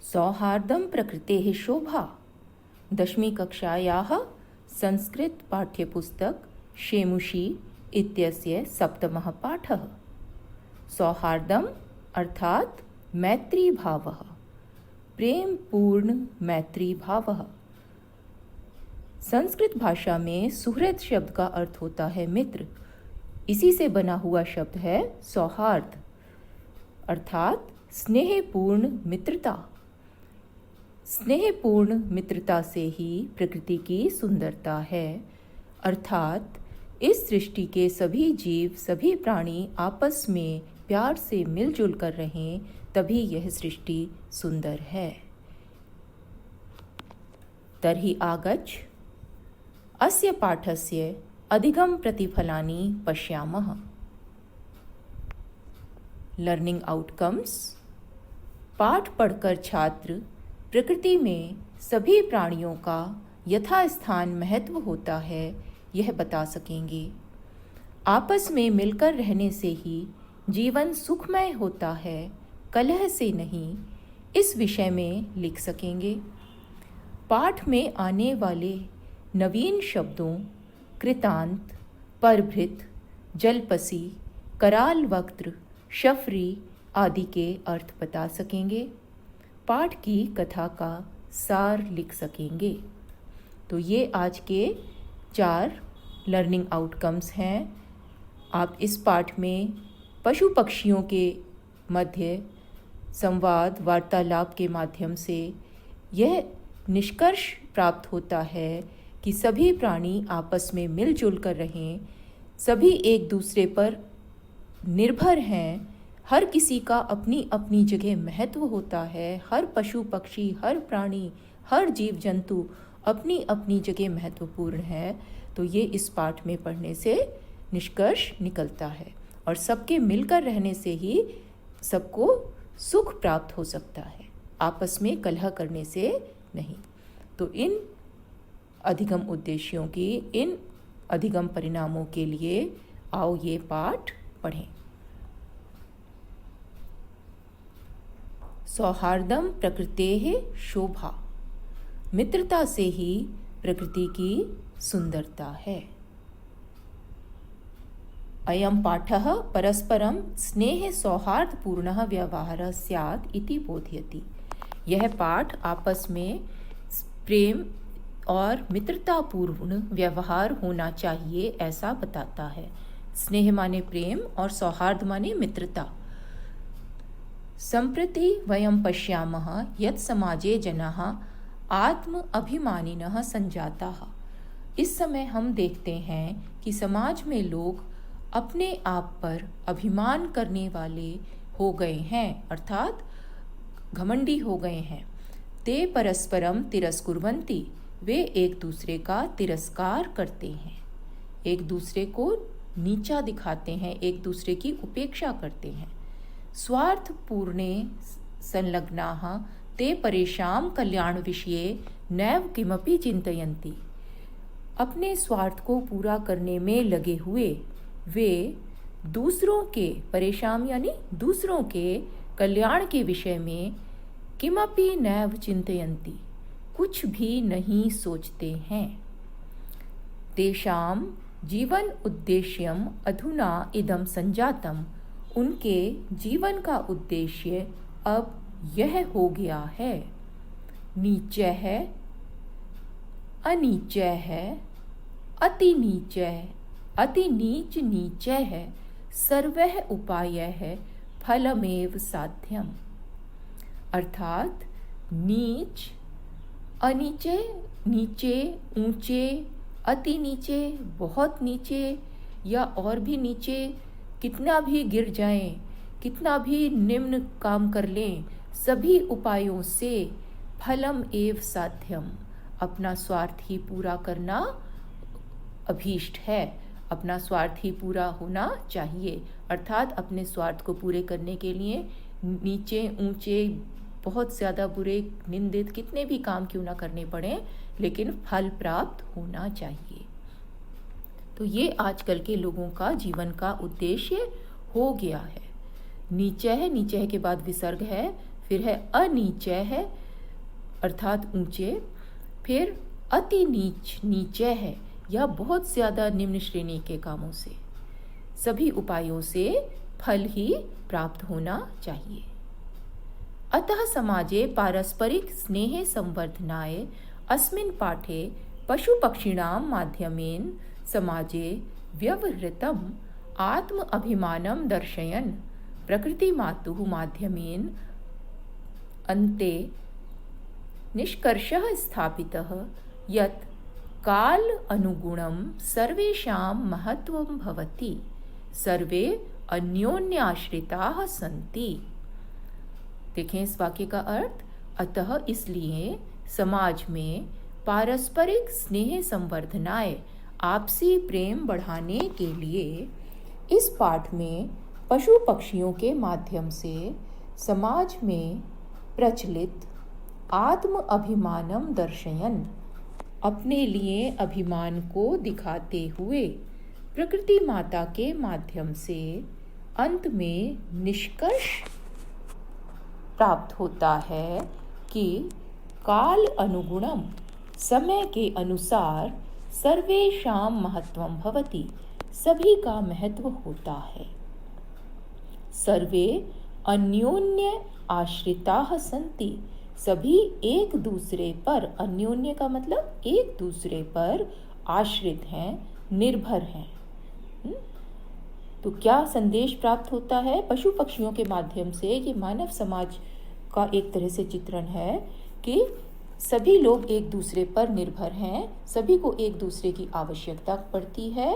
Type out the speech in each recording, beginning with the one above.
सौहार्दं प्रकृतेः शोभा। 10वीं कक्षायाः संस्कृतपाठ्यपुस्तक शेमुषी इत्यस्य 7मः पाठः। सौहार्दम् अर्थात मैत्री भावः, प्रेम पूर्ण मैत्री भावः। संस्कृत भाषा में सुहृद शब्द का अर्थ होता है मित्र। इसी से बना हुआ शब्द है सौहार्द अर्थात स्नेहपूर्ण मित्रता। स्नेहपूर्ण मित्रता से ही प्रकृति की सुंदरता है, अर्थात इस सृष्टि के सभी जीव सभी प्राणी आपस में प्यार से मिलजुल कर रहें, तभी यह सृष्टि सुंदर है। तर्हि आगच्छ अस्य पाठस्य अधिगम प्रतिफलानि पश्यामः। Learning outcomes. पाठ पढ़कर छात्र प्रकृति में सभी प्राणियों का यथास्थान महत्व होता है यह बता सकेंगे। आपस में मिलकर रहने से ही जीवन सुखमय होता है, कलह से नहीं, इस विषय में लिख सकेंगे। पाठ में आने वाले नवीन शब्दों कृतांत, परभृत, जलपसी, कराल वक्त्र, शफरी आदि के अर्थ बता सकेंगे। पाठ की कथा का सार लिख सकेंगे। तो ये आज के 4 लर्निंग आउटकम्स हैं। आप इस पाठ में पशु पक्षियों के मध्य संवाद वार्तालाप के माध्यम से यह निष्कर्ष प्राप्त होता है कि सभी प्राणी आपस में मिलजुल कर रहें, सभी एक दूसरे पर निर्भर हैं, हर किसी का अपनी अपनी जगह महत्व होता है। हर पशु पक्षी, हर प्राणी, हर जीव जंतु अपनी अपनी जगह महत्वपूर्ण है। तो ये इस पाठ में पढ़ने से निष्कर्ष निकलता है और सबके मिलकर रहने से ही सबको सुख प्राप्त हो सकता है, आपस में कलह करने से नहीं। तो इन अधिगम उद्देश्यों की, इन अधिगम परिणामों के लिए आओ ये पाठ पढ़ें। सौहार्दम प्रकृतेः शोभा। मित्रता से ही प्रकृति की सुंदरता है। अयं पाठः परस्परं स्नेह सौहार्दपूर्णः व्यवहारः स्यात् इति बोधयति। यह पाठ आपस में प्रेम और मित्रतापूर्ण व्यवहार होना चाहिए ऐसा बताता है। स्नेह माने प्रेम और सौहार्द माने मित्रता। सम्प्रति वयं पश्यामः यत् समाजे जनाः आत्म अभिमानिनः संजाताः। इस समय हम देखते हैं कि समाज में लोग अपने आप पर अभिमान करने वाले हो गए हैं, अर्थात घमंडी हो गए हैं। ते परस्परम तिरस्कुर्वन्ति। वे एक दूसरे का तिरस्कार करते हैं, एक दूसरे को नीचा दिखाते हैं, एक दूसरे की उपेक्षा करते हैं। स्वार्थपूर्णे संलग्नाः ते परेषां कल्याण विषये नैव किमपि चिन्तयन्ति। अपने स्वार्थ को पूरा करने में लगे हुए वे दूसरों के परेशान यानी दूसरों के कल्याण के विषय में किमपि नैव चिन्तयन्ति, कुछ भी नहीं सोचते हैं। तेषां जीवन उद्देश्यम अधुना इदं संजातम। उनके जीवन का उद्देश्य अब यह हो गया है। नीचय है, अनीचय है, अति नीचय, अति नीच नीचय है, सर्वः उपायः है, फलमेव साध्यम। अर्थात नीच, अनीचे, नीचे, ऊंचे, अति नीचे, बहुत नीचे या और भी नीचे, कितना भी गिर जाएं, कितना भी निम्न काम कर लें, सभी उपायों से फलम एव साध्यम, अपना स्वार्थ ही पूरा करना अभीष्ट है, अपना स्वार्थ ही पूरा होना चाहिए। अर्थात अपने स्वार्थ को पूरे करने के लिए नीचे ऊंचे, बहुत ज़्यादा बुरे निंदित कितने भी काम क्यों ना करने पड़े, लेकिन फल प्राप्त होना चाहिए। तो ये आजकल के लोगों का जीवन का उद्देश्य हो गया है। नीचे है, नीचे है के बाद विसर्ग है, फिर है अनीचय है अर्थात ऊंचे, फिर अति नीच नीचय है, यह बहुत ज़्यादा निम्न श्रेणी के कामों से। सभी उपायों से फल ही प्राप्त होना चाहिए। अतः समाजे पारस्परिक स्नेहे संवर्धनाय अस्मिन् पाठे पशुपक्षिणां माध्यमेन समाजे व्यवहृतम् आत्म अभिमानं दर्शयन् प्रकृतिमातुः माध्यमेन अन्ते निष्कर्षः स्थापितः यत् काल अनुगुणं सर्वेषां महत्वं भवति, सर्वे अन्योन्याश्रिताः सन्ति। देखें इस वाक्य का अर्थ। अतः इसलिए समाज में पारस्परिक स्नेह संवर्धनाय आपसी प्रेम बढ़ाने के लिए इस पाठ में पशु पक्षियों के माध्यम से समाज में प्रचलित आत्म अभिमानम दर्शयन अपने लिए अभिमान को दिखाते हुए प्रकृति माता के माध्यम से अंत में निष्कर्ष प्राप्त होता है कि काल अनुगुणम समय के अनुसार सर्वेषां महत्वं भवति, सभी का महत्व होता है। सर्वे अन्योन्य आश्रिताः सन्ति, सभी एक दूसरे पर, अन्योन्य का मतलब एक दूसरे पर आश्रित हैं, निर्भर हैं। तो क्या संदेश प्राप्त होता है पशु पक्षियों के माध्यम से? ये मानव समाज का एक तरह से चित्रण है कि सभी लोग एक दूसरे पर निर्भर हैं, सभी को एक दूसरे की आवश्यकता पड़ती है,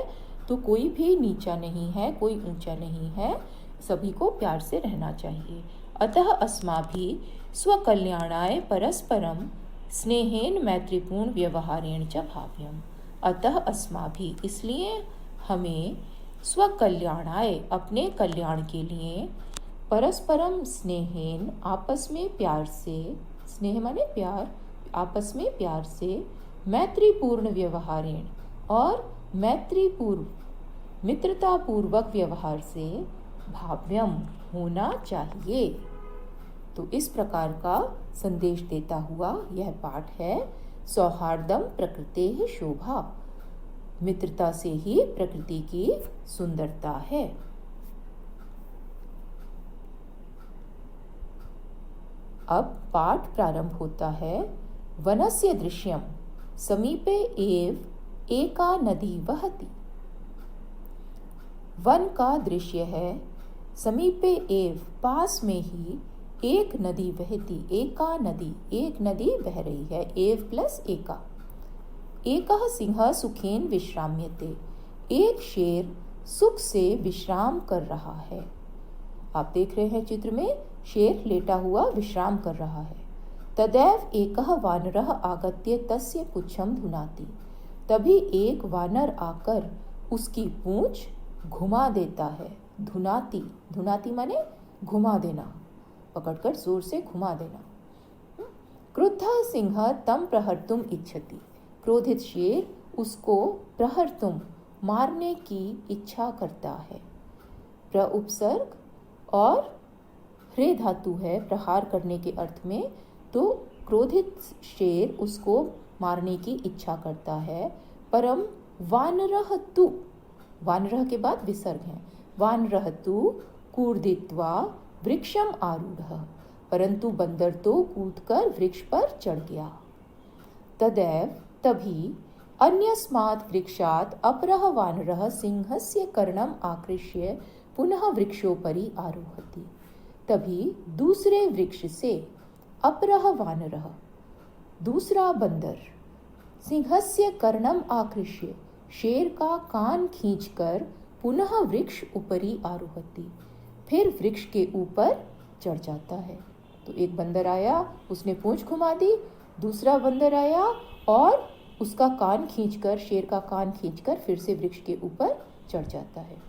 तो कोई भी नीचा नहीं है, कोई ऊंचा नहीं है, सभी को प्यार से रहना चाहिए। अतः अस्माभिः स्वकल्याणाय परस्परं स्नेहेन मैत्रीपूर्ण व्यवहारेण च भाव्यम्। अतः अस्माभिः, इसलिए हमें स्वकल्याणाय, अपने कल्याण के लिए, परस्परम स्नेहेन, आपस में प्यार से, स्नेह माने प्यार, आपस में प्यार से, मैत्रीपूर्ण व्यवहारेण, और मैत्रीपूर्व मित्रतापूर्वक व्यवहार से भाव्यम होना चाहिए। तो इस प्रकार का संदेश देता हुआ यह पाठ है। सौहार्दम प्रकृतेः शोभा, मित्रता से ही प्रकृति की सुंदरता है। अब पाठ प्रारंभ होता है। वनस्य दृश्यम समीपे एव एका नदी वहति। वन का दृश्य है, समीपे एव, पास में ही, एक नदी बहती, एका नदी, एक नदी बह रही है, एव प्लस एका। एकः सिंह सुखेन विश्राम्यते, एक शेर सुख से विश्राम कर रहा है। आप देख रहे हैं चित्र में, शेर लेटा हुआ विश्राम कर रहा है। तदैव एकः वानरः आगत्य तस्य पुच्छं धुनाति, तभी एक वानर आकर उसकी पूंछ घुमा देता है। धुनाति, धुनाति माने घुमा देना, पकड़कर जोर से घुमा देना। क्रुद्धः सिंह तम प्रहर्तुम इच्छति, क्रोधित शेर उसको प्रहर्तुम, मारने की इच्छा करता है। प्रउपसर्ग और ह्रे धातु है प्रहार करने के अर्थ में, तो क्रोधित शेर उसको मारने की इच्छा करता है। परम वानरः तु, वानरः के बाद विसर्ग है, वानरः तु कूर्दित्वा वृक्षम आरूढ़, परंतु बंदर तो कूदकर वृक्ष पर चढ़ गया। तदैव, तभी, अन्यस्मात् वृक्षात् अपरः वानरः सिंहस्य कर्णम आकृष्य पुनः वृक्षोपरि आरोहति, तभी दूसरे वृक्ष से अपरः वानरः, दूसरा बंदर, सिंहस्य कर्णम आकृष्य, शेर का कान खींचकर पुनः वृक्ष उपरि आरोहति, फिर वृक्ष के ऊपर चढ़ जाता है। तो एक बंदर आया, उसने पूंछ घुमा दी, दूसरा बंदर आया और उसका कान खींचकर, शेर का कान खींचकर फिर से वृक्ष के ऊपर चढ़ जाता है।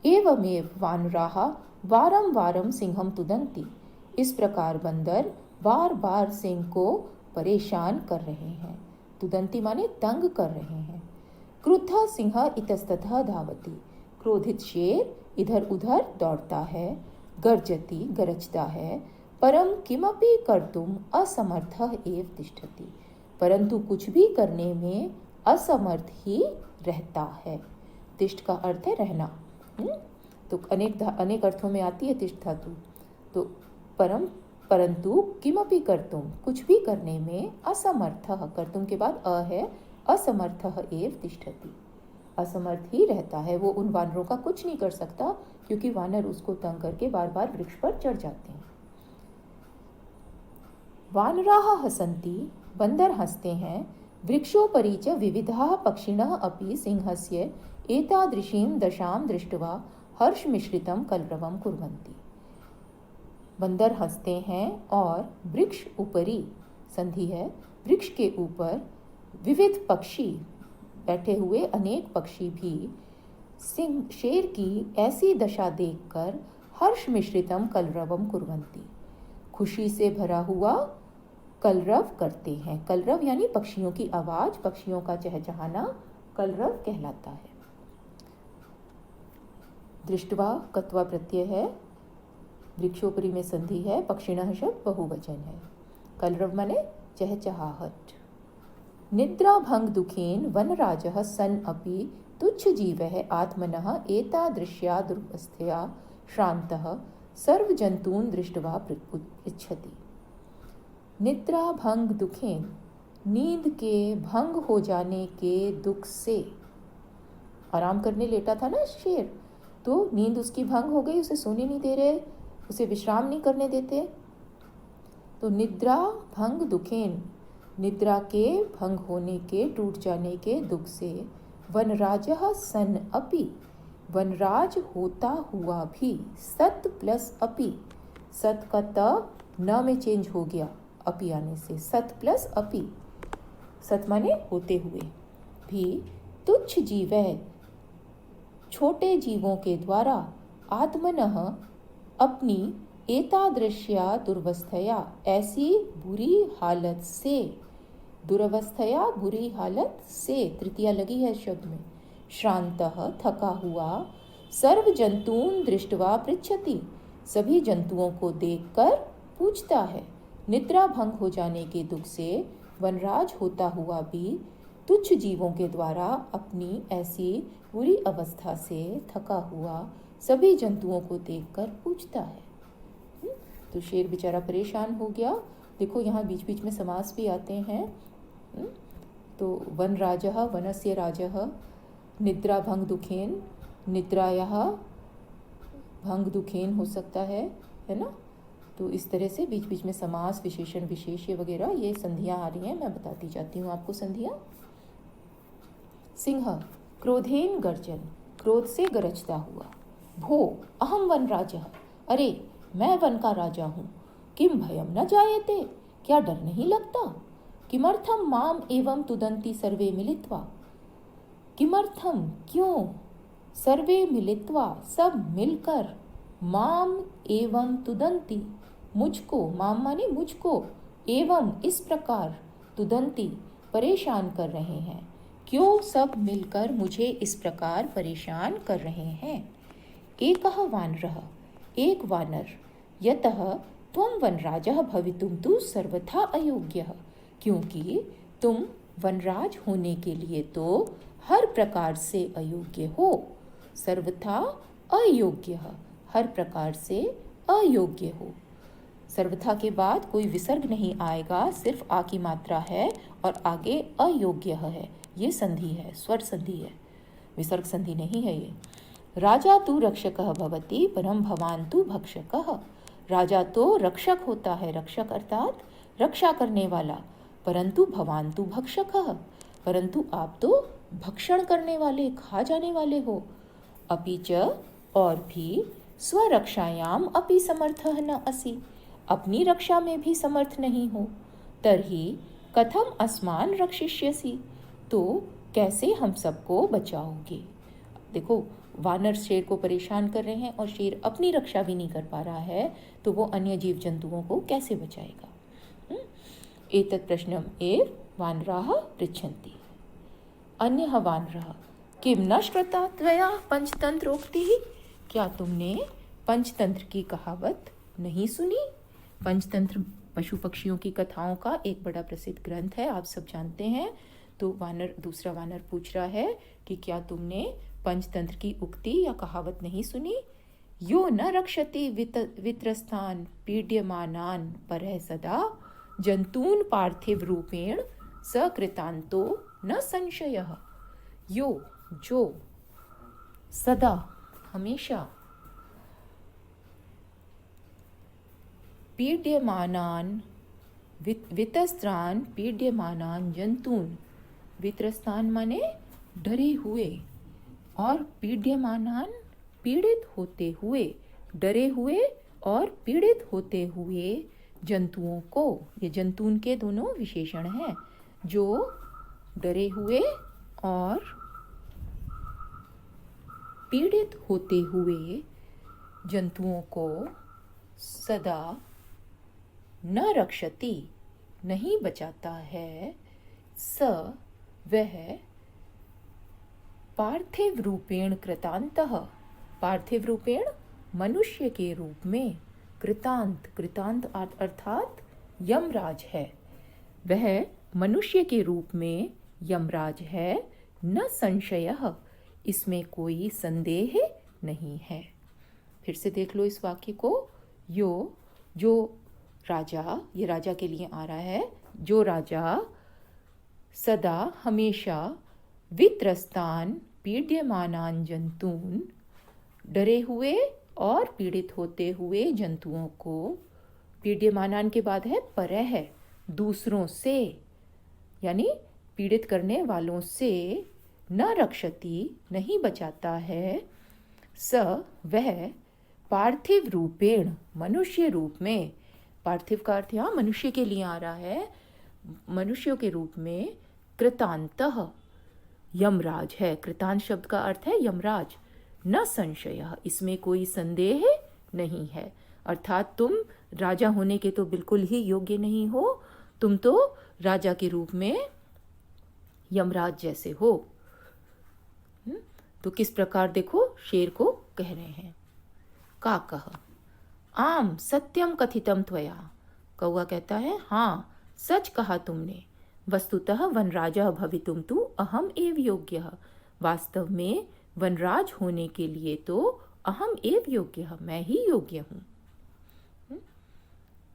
एवमेव वानराः वारं वारं सिंहम तुदन्ति, इस प्रकार बंदर बार बार सिंह को परेशान कर रहे हैं। तुदंती माने तंग कर रहे हैं। क्रुद्ध सिंह इतस्ततः धावति, क्रोधित शेर इधर उधर दौड़ता है। गर्जति, गरजता है। परम किमपि कर्तुम असमर्थः एव तिष्ठति, परंतु कुछ भी करने में असमर्थ ही रहता है। तिष्ठ का अर्थ है रहना। तो अनेक अर्थों में आती है तिष्ठ धातु। तो परंतु किमपि कर्तुम, कुछ भी करने में असमर्थः, कर्तुम के बाद अ है, असमर्थः एव तिष्ठति, असमर्थ ही रहता है। वो उन वानरों का कुछ नहीं कर सकता, क्योंकि वानर उसको तंग करके बार बार वृक्ष पर चढ़ जाते हैं। वानराः हसन्ति, बंदर हंसते हैं। वृक्षोपरि च विविधाः पक्षिणः अपि सिंहस्य एतादृशीं दशां दृष्ट्वा हर्षमिश्रितं कलरवं कुर्वन्ति। बंदर हंसते हैं और वृक्ष ऊपरी, संधि है, वृक्ष के ऊपर विविध पक्षी बैठे हुए, अनेक पक्षी भी सिंह शेर की ऐसी दशा देखकर हर्ष मिश्रितम कलरवम कुर्वन्ति, खुशी से भरा हुआ कलरव करते हैं। कलरव यानी पक्षियों की आवाज, पक्षियों का चहचहाना कलरव कहलाता है। दृष्टवा कत्वा प्रत्यय है, वृक्षोपरि में संधि है, पक्षिणः शब्द बहुवचन है। कलरव माने चहचहाहट। निद्रा भंग दुखेन वनराजः सन अपि तुच्छ जीवः आत्मनः एतादृश्या दुर्वस्थया श्रान्तः सर्वजंतून् दृष्ट्वा पृच्छति। निद्रा भंग दुखेन, नींद के भंग हो जाने के दुख से, आराम करने लेटा था ना शेर, तो नींद उसकी भंग हो गई, उसे सोने नहीं दे रहे, उसे विश्राम नहीं करने देते। तो निद्रा भंग दुखेन, निद्रा के भंग होने के, टूट जाने के दुख से, वनराजः सन अपि, वनराज होता हुआ भी, सत प्लस अपि, सत का त न में चेंज हो गया अपि आने से, सत प्लस अपि, सत माने होते हुए भी, तुच्छ जीव है, छोटे जीवों के द्वारा, आत्मनः अपनी, एतादृश्या दुर्वस्थया ऐसी बुरी हालत से, दुरवस्थया बुरी हालत से, तृतीया लगी है शब्द में, श्रान्तः थका हुआ, सर्व जंतून दृष्ट्वा पृच्छति, सभी जंतुओं को देखकर पूछता है। निद्रा भंग हो जाने के दुख से वनराज होता हुआ भी तुच्छ जीवों के द्वारा अपनी ऐसी बुरी अवस्था से थका हुआ सभी जंतुओं को देखकर पूछता है। तो शेर बेचारा परेशान हो गया। देखो यहाँ बीच बीच में समास भी आते हैं। तो वनराजः, वनस्य राजः, निद्रा भंग दुखेन, निद्रायाः भंग दुखेन हो सकता है ना। तो इस तरह से बीच बीच में समास, विशेषण, विशेष्य वगैरह ये संधियां आ रही हैं, मैं बताती जाती हूँ आपको संधियां। सिंह क्रोधेन गर्जन, क्रोध से गरजता हुआ। भो अहम वन राजा, अरे मैं वन का राजा हूँ। किम भयम न जायते, क्या डर नहीं लगता। किमर्थम माम एवं तुदंती सर्वे मिलित्वा, किमर्थम क्यों, सर्वे मिलित्वा सब मिलकर, माम एवं तुदंती मुझको, माम माने मुझको, एवं इस प्रकार, तुदंती परेशान कर रहे हैं। क्यों सब मिलकर मुझे इस प्रकार परेशान कर रहे हैं। एकः वानरः, एक वानर, यतः त्वं वनराजः भवितुं तु सर्वथा अयोग्यः, क्योंकि तुम वनराज होने के लिए तो हर प्रकार से अयोग्य हो। सर्वथा अयोग्य, हर प्रकार से अयोग्य हो। सर्वथा के बाद कोई विसर्ग नहीं आएगा, सिर्फ आ की मात्रा है और आगे अयोग्य है, ये संधि है, स्वर संधि है, विसर्ग संधि नहीं है ये। राजा तु रक्षकः भवति परम भवान तु भक्षकः, राजा तो रक्षक होता है, रक्षक अर्थात रक्षा करने वाला, परंतु भवान तु भक्षकः, परंतु आप तो भक्षण करने वाले, खा जाने वाले हो। अपि च और भी, स्वरक्षायाम अपि समर्थः न असि, अपनी रक्षा में भी समर्थ नहीं हो। तर्हि कथम अस्मान रक्षिष्यसि, तो कैसे हम सबको बचाओगे। देखो वानर शेर को परेशान कर रहे हैं और शेर अपनी रक्षा भी नहीं कर पा रहा है, तो वो अन्य जीव जंतुओं को कैसे बचाएगा। एतत् प्रश्नम एव वानराः पृच्छन्ति। अन्यः वानरः, किम न श्रुता त्वया पंचतंत्रोक्तिः, क्या तुमने पंचतंत्र की कहावत नहीं सुनी। पंचतंत्र पशु पक्षियों की कथाओं का एक बड़ा प्रसिद्ध ग्रंथ है, आप सब जानते हैं। तो दूसरा वानर पूछ रहा है कि क्या तुमने पंचतंत्र की उक्ति या कहावत नहीं सुनी? यो न रक्षति वित्रस्तान पीड्यमानान परः सदा जंतून पार्थिव रूपेण सकृतांतो न संशयः। यो जो सदा हमेशा पीड्यमानान वितस्त्रान पीड्यमानान जंतून, वित्रस्तान माने डरे हुए, और पीड्यमानान पीड़ित होते हुए, डरे हुए और पीड़ित होते हुए जंतुओं को, ये जंतून के दोनों विशेषण हैं, जो डरे हुए और पीड़ित होते हुए जंतुओं को सदा न रक्षति नहीं बचाता है, स वह पार्थिव रूपेण कृतांतः, पार्थिव रूपेण मनुष्य के रूप में, कृतांत, कृतांत अर्थात यमराज है, वह मनुष्य के रूप में यमराज है, न संशयः, इसमें कोई संदेह नहीं है। फिर से देख लो इस वाक्य को। जो राजा, ये राजा के लिए आ रहा है, जो राजा सदा हमेशा वित्रस्तान पीड्यमानान जंतून, डरे हुए और पीड़ित होते हुए जंतुओं को, पीड्यमानान के बाद है परः है, दूसरों से, यानी पीड़ित करने वालों से, न रक्षति नहीं बचाता है, स वह पार्थिव रूपेण मनुष्य रूप में, पार्थिव का अर्थ यहाँ मनुष्य के लिए आ रहा है, मनुष्यों के रूप में, कृतांतः यमराज है, कृतांत शब्द का अर्थ है यमराज, न संशय, इसमें कोई संदेह नहीं है, अर्थात तुम राजा होने के तो बिल्कुल ही योग्य नहीं हो, तुम तो राजा के रूप में यमराज जैसे हो। तो किस प्रकार देखो शेर को कह रहे हैं। काकः आम सत्यम कथितम त्वया, कौवा कहता है हाँ सच कहा तुमने, वस्तुतः वनराजः भवितुम तु अहम एव योग्यः, वास्तव में वनराज होने के लिए तो अहम एव योग्यः, मैं ही योग्य हूँ।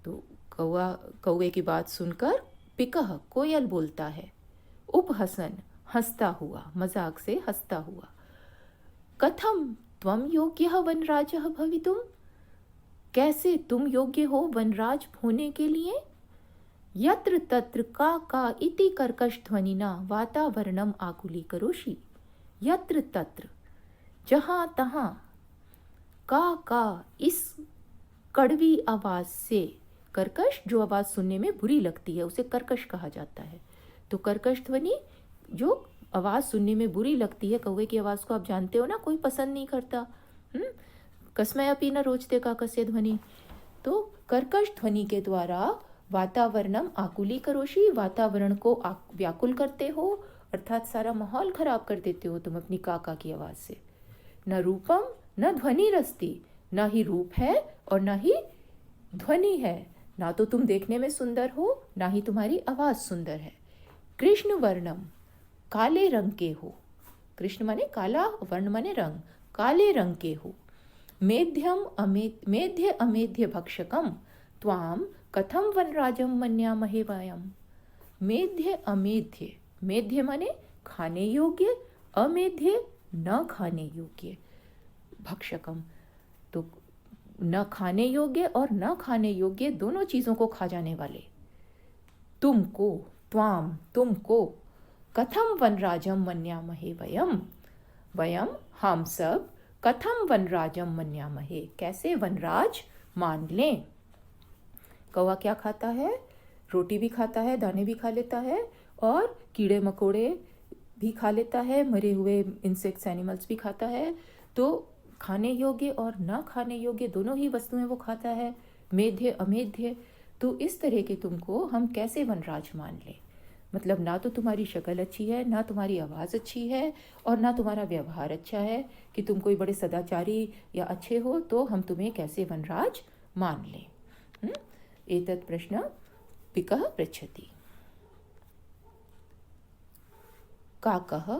तो कौवे की बात सुनकर पिकः कोयल बोलता है, उपहसन हंसता हुआ, मजाक से हंसता हुआ, कथम त्वम योग्यः वनराजः भवितुम, कैसे तुम योग्य हो वनराज होने के लिए। यत्र तत्र का इति कर्कश ध्वनिना वातावरणम आकुलीकरोषि, यत्र तत्र जहाँ तहाँ, का इस कड़वी आवाज से, कर्कश जो आवाज सुनने में बुरी लगती है उसे कर्कश कहा जाता है। तो कर्कश ध्वनि जो आवाज सुनने में बुरी लगती है, कौवे की आवाज को आप जानते हो ना, कोई पसंद नहीं करता। कस्मै अपि न रोचते काकस्य ध्वनि। तो कर्कश ध्वनि के द्वारा वातावरणम आकुलीकरोषि, वातावरण को व्याकुल करते हो, अर्थात सारा माहौल खराब कर देते हो तुम अपनी काका की आवाज से। न रूपम न ध्वनि रस्ति, न ही रूप है और न ही ध्वनि है, ना तो तुम देखने में सुंदर हो, ना ही तुम्हारी आवाज सुंदर है। कृष्ण वर्णम, काले रंग के हो, कृष्ण माने काला, वर्ण माने रंग, काले रंग के हो। मेध्य अमेध्य भक्षकम त्वाम कथम वनराजम मन्यामहे वयम। मेध्य अमेध्य, मेध्य माने खाने योग्य, अमेध्य न खाने योग्य, भक्षकम तो न खाने योग्य और न खाने योग्य दोनों चीजों को खा जाने वाले, तुमको, त्वाम तुमको, कथम वनराजम मन्यामहे वयम, वयम हम सब, कथम वनराजम मन्यामहे कैसे वनराज मान लें। कौवा क्या खाता है, रोटी भी खाता है, दाने भी खा लेता है, और कीड़े मकोड़े भी खा लेता है, मरे हुए इंसेक्ट्स एनिमल्स भी खाता है। तो खाने योग्य और न खाने योग्य दोनों ही वस्तुएं वो खाता है, मेध्य अमेध्य। तो इस तरह के तुमको हम कैसे वनराज मान लें, मतलब ना तो तुम्हारी शक्ल अच्छी है, ना तुम्हारी आवाज़ अच्छी है, और ना तुम्हारा व्यवहार अच्छा है कि तुम कोई बड़े सदाचारी या अच्छे हो, तो हम तुम्हें कैसे वनराज मान लें। एतत् प्रश्न पिकः पृच्छति। काकः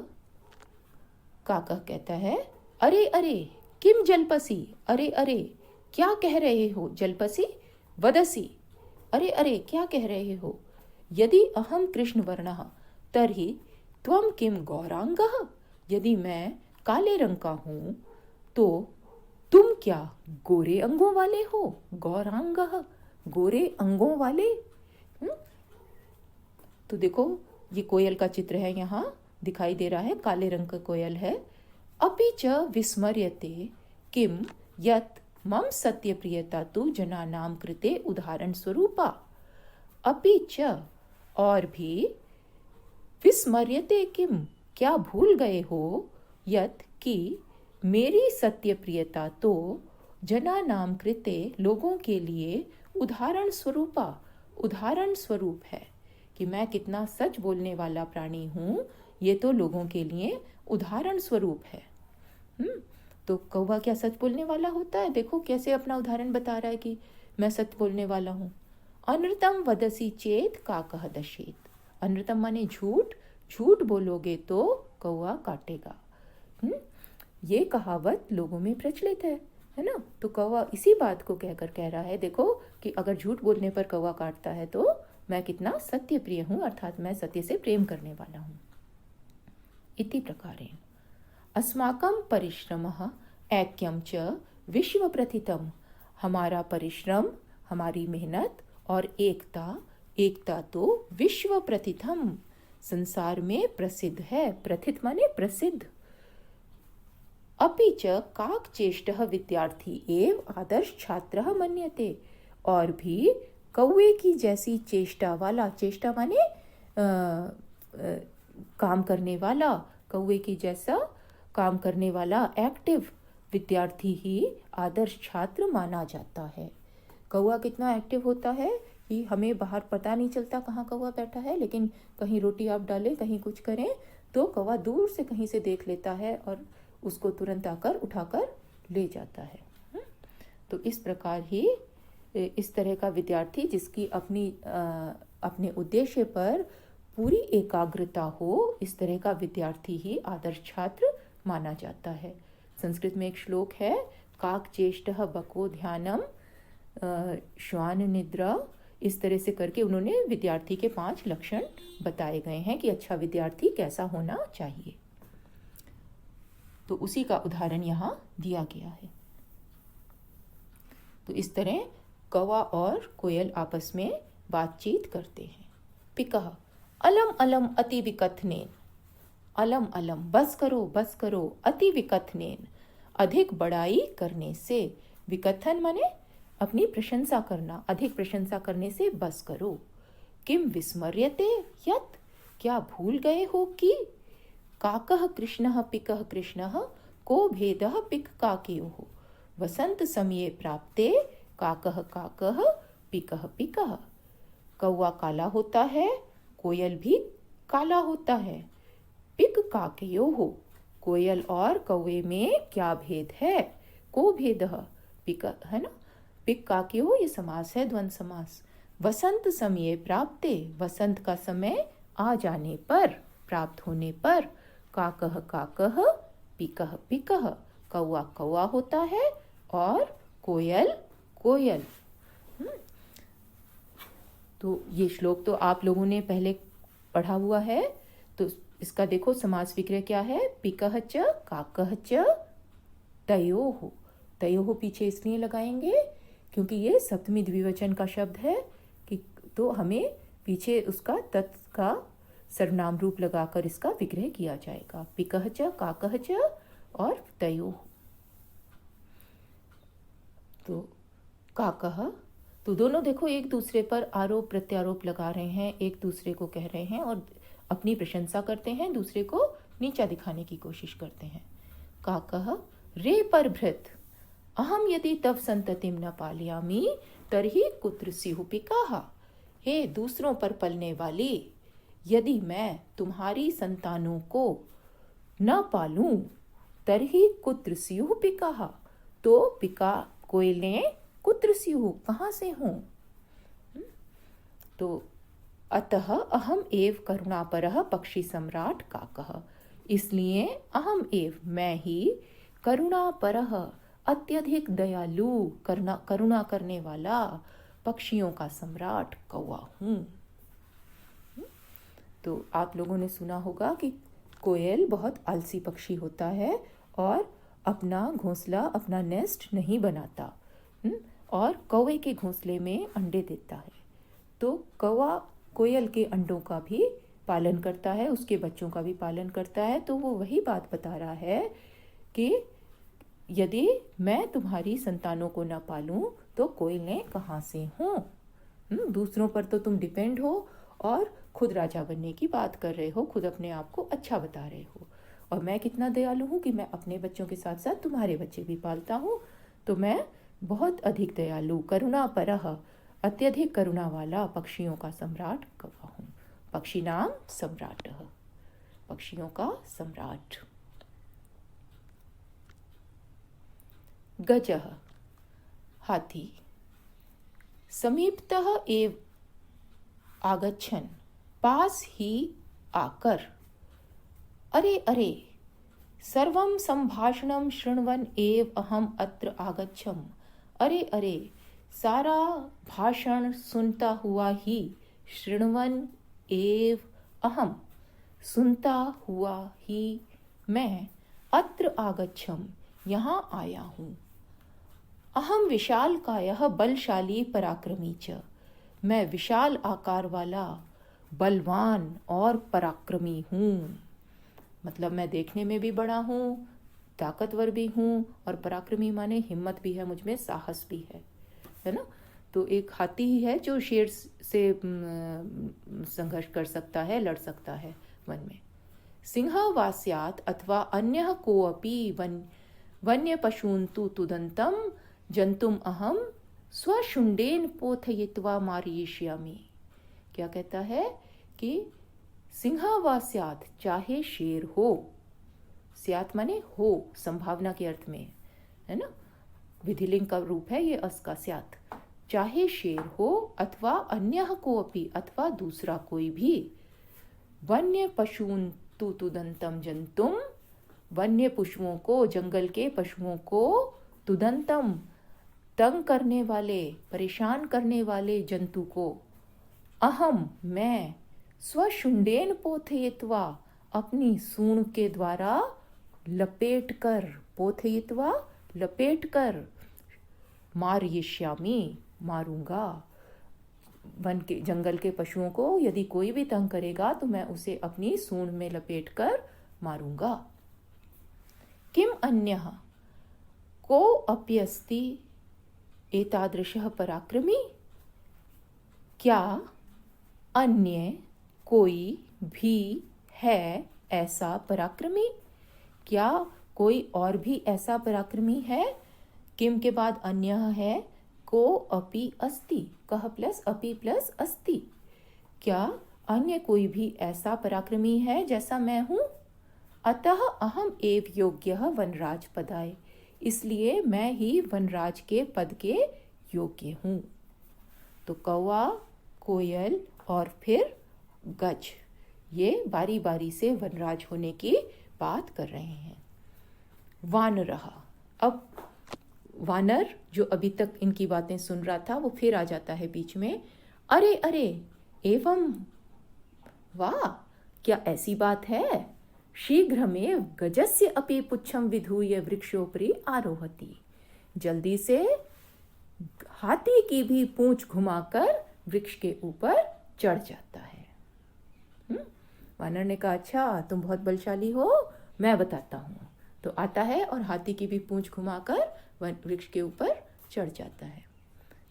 काकः कहता है, अरे अरे किम जल्पसि, अरे अरे क्या कह रहे हो, जल्पसि वदसि, अरे अरे क्या कह रहे हो, यदि अहम कृष्णवर्णः तर्हि त्वं किम गौरांगः, यदि मैं काले रंग का हूँ तो तुम क्या गोरे अंगों वाले हो, गौरांगः गोरे अंगों वाले। तो देखो ये कोयल का चित्र है, यहाँ दिखाई दे रहा है, काले रंग का कोयल है। अपि च विस्मर्यते किम यत् मम सत्यप्रियता तु जनानां कृते उदाहरण स्वरूपा। अपि च और भी, विस्मर्यते किम क्या भूल गए हो, यत् कि मेरी सत्यप्रियता तो जनानां कृते लोगों के लिए उदाहरण स्वरूपा उदाहरण स्वरूप है, कि मैं कितना सच बोलने वाला प्राणी हूँ, ये तो लोगों के लिए उदाहरण स्वरूप है। तो कौवा क्या सच बोलने वाला होता है? देखो कैसे अपना उदाहरण बता रहा है कि मैं सच बोलने वाला हूँ। अनृतम वदसी चेत काकः दशेत। अनृतम माने झूठ, झूठ बोलोगे तो कौवा काटेगा। ये कहावत लोगों में प्रचलित है ना। तो कौवा इसी बात को कहकर कह रहा है, देखो कि अगर झूठ बोलने पर कौवा काटता है तो मैं कितना सत्य प्रिय हूँ, अर्थात मैं सत्य से प्रेम करने वाला हूँ। इति प्रकारेण अस्माकं परिश्रमः ऐक्यं च विश्व प्रथितम्। हमारा परिश्रम, हमारी मेहनत और एकता तो विश्व प्रथितम, संसार में प्रसिद्ध है। प्रथित माने प्रसिद्ध। अपि च काकचेष्टः विद्यार्थी एव आदर्श छात्रः मन्यते। और भी कौवे की जैसी चेष्टा वाला, चेष्टा माने काम करने वाला, कौवे की जैसा काम करने वाला एक्टिव विद्यार्थी ही आदर्श छात्र माना जाता है। कौवा कितना एक्टिव होता है कि हमें बाहर पता नहीं चलता कहाँ कौवा बैठा है, लेकिन कहीं रोटी आप डालें, कहीं कुछ करें तो कौवा दूर से कहीं से देख लेता है और उसको तुरंत आकर उठाकर ले जाता है। तो इस प्रकार ही इस तरह का विद्यार्थी जिसकी अपने उद्देश्य पर पूरी एकाग्रता हो, इस तरह का विद्यार्थी ही आदर्श छात्र माना जाता है। संस्कृत में एक श्लोक है, काकचेष्टः बको ध्यानम श्वान निद्रा। इस तरह से करके उन्होंने विद्यार्थी के 5 लक्षण बताए गए हैं कि अच्छा विद्यार्थी कैसा होना चाहिए। तो उसी का उदाहरण यहाँ दिया गया है। तो इस तरह कौवा और कोयल आपस में बातचीत करते हैं। पिकः अलम अलम अति विकथनेन। अलम अलम बस करो, अति विकथनेन अधिक बड़ाई करने से। विकथन माने अपनी प्रशंसा करना, अधिक प्रशंसा करने से बस करो। किम विस्मर्यते यत् क्या भूल गए हो कि काकः कृष्णः पिकः कृष्णः को भेदः पिक काकयोः वसंत समये प्राप्ते काकः काकः पिकः पिकः। कौवा काला होता है, कोयल भी काला होता है। पिक काकयोः कोयल और कौवे में क्या भेद है? को भेदः पिक है ना, पिक काकयोः ये समास है, द्वंद्व समास। वसंत समये प्राप्ते वसंत का समय आ जाने पर, प्राप्त होने पर, काकः काकः पिकः पिकः कौवा कौवा होता है और कोयल कोयल। तो ये श्लोक तो आप लोगों ने पहले पढ़ा हुआ है। तो इसका देखो समास विग्रह क्या है, पिकः च काकः च तयोः। तयोः पीछे इसलिए लगाएंगे क्योंकि ये सप्तमी द्विवचन का शब्द है कि तो हमें पीछे उसका तत् का सर्वनाम रूप लगाकर इसका विग्रह किया जाएगा। पिकः च काकः च और तयोः। तो काकः, तो दोनों देखो एक दूसरे पर आरोप प्रत्यारोप लगा रहे हैं, एक दूसरे को कह रहे हैं और अपनी प्रशंसा करते हैं, दूसरे को नीचा दिखाने की कोशिश करते हैं। काकः रे परभृत अहम यदि तव संततिम न पालयामि तर्हि कुत्र स्युः पिकाः। हे दूसरों पर पलने वाली, यदि मैं तुम्हारी संतानों को न पालूं तर्हि कुत्र स्युः पिकाः, तो पिका कोयलें कुत्र स्युः कहाँ से हों। तो अतः अहम एव करुणापरः पक्षी सम्राट काकः, इसलिए अहम एव मैं ही करुणापरः अत्यधिक दयालु करुणा करने वाला पक्षियों का सम्राट कौवा हूँ। तो आप लोगों ने सुना होगा कि कोयल बहुत आलसी पक्षी होता है और अपना घोंसला अपना नेस्ट नहीं बनाता, और कौवे के घोंसले में अंडे देता है। तो कौवा कोयल के अंडों का भी पालन करता है, उसके बच्चों का भी पालन करता है। तो वो वही बात बता रहा है कि यदि मैं तुम्हारी संतानों को न पालूं तो कोयलें कहाँ से हों। दूसरों पर तो तुम डिपेंड हो और खुद राजा बनने की बात कर रहे हो, खुद अपने आप को अच्छा बता रहे हो। और मैं कितना दयालु हूँ कि मैं अपने बच्चों के साथ साथ तुम्हारे बच्चे भी पालता हूँ। तो मैं बहुत अधिक दयालु करुणापरः अत्यधिक करुणा वाला पक्षियों का सम्राट कौवा हूँ। पक्षी नाम सम्राटः, पक्षियों का सम्राट। गजः हाथी। समीपतः एव आगच्छन्, पास ही आकर, अरे अरे सर्वं संभाषणं शृण्वन् एव अहम अत्र आगच्छम्, अरे अरे सारा भाषण सुनता हुआ ही, शृण्वन् एव अहम सुनता हुआ ही मैं, अत्र आगच्छम् यहाँ आया हूँ। अहम विशालकायः बलशाली पराक्रमी च, मैं विशाल आकार वाला बलवान और पराक्रमी हूँ। मतलब मैं देखने में भी बड़ा हूँ, ताकतवर भी हूँ, और पराक्रमी माने हिम्मत भी है मुझ में, साहस भी है ना। तो एक हाथी ही है जो शेर से संघर्ष कर सकता है, लड़ सकता है वन में। सिंह वास्यात् अथवा अन्यः कोऽपि वन्य पशून् तु तुदन्तं जन्तुम् अहम स्वशुण्डेन पोथयित्वा मारयिष्यामि। क्या कहता है कि सिंह वा स्यात्, चाहे शेर हो, स्यात् माने हो, संभावना के अर्थ में है ना, विधिलिंग का रूप है ये अस का स्यात्। चाहे शेर हो अथवा अन्यः कोऽपि, अथवा दूसरा कोई भी, वन्य पशून् तु तुदन्तं जन्तुम, वन्य पशुओं को, जंगल के पशुओं को, तुदंतम तंग करने वाले, परेशान करने वाले जंतु को, अहम मैं, स्वशुंडेन पोथयित्वा अपनी सूंड के द्वारा लपेट कर, पोथयित्वा लपेट कर, मारयिष्यामि मारूंगा। वन के जंगल के पशुओं को यदि कोई भी तंग करेगा तो मैं उसे अपनी सूंड में लपेट कर मारूंगा। किम अन्यः को अप्यस्ति एतादृशः पराक्रमी, क्या अन्य कोई भी है ऐसा पराक्रमी, क्या कोई और भी ऐसा पराक्रमी है। किम के बाद अन्य है, को अपि अस्ति, कह प्लस अपि प्लस अस्ति, क्या अन्य कोई भी ऐसा पराक्रमी है जैसा मैं हूँ। अतः अहम एव योग्यः वनराज पदाय, इसलिए मैं ही वनराज के पद के योग्य हूँ। तो कौवा, कोयल और फिर गज, ये बारी बारी से वनराज होने की बात कर रहे हैं। वानरः, अब वानर जो अभी तक इनकी बातें सुन रहा था वो फिर आ जाता है बीच में। अरे अरे एवं, वाह क्या ऐसी बात है। शीघ्रमेव गजस्य अपि पुच्छम विधूय वृक्षोपरि आरोहति, जल्दी से हाथी की भी पूंछ घुमाकर वृक्ष के ऊपर चढ़ जाता है। वानर ने कहा अच्छा तुम बहुत बलशाली हो, मैं बताता हूँ। तो आता है और हाथी की भी पूंछ घुमाकर वृक्ष के ऊपर चढ़ जाता है।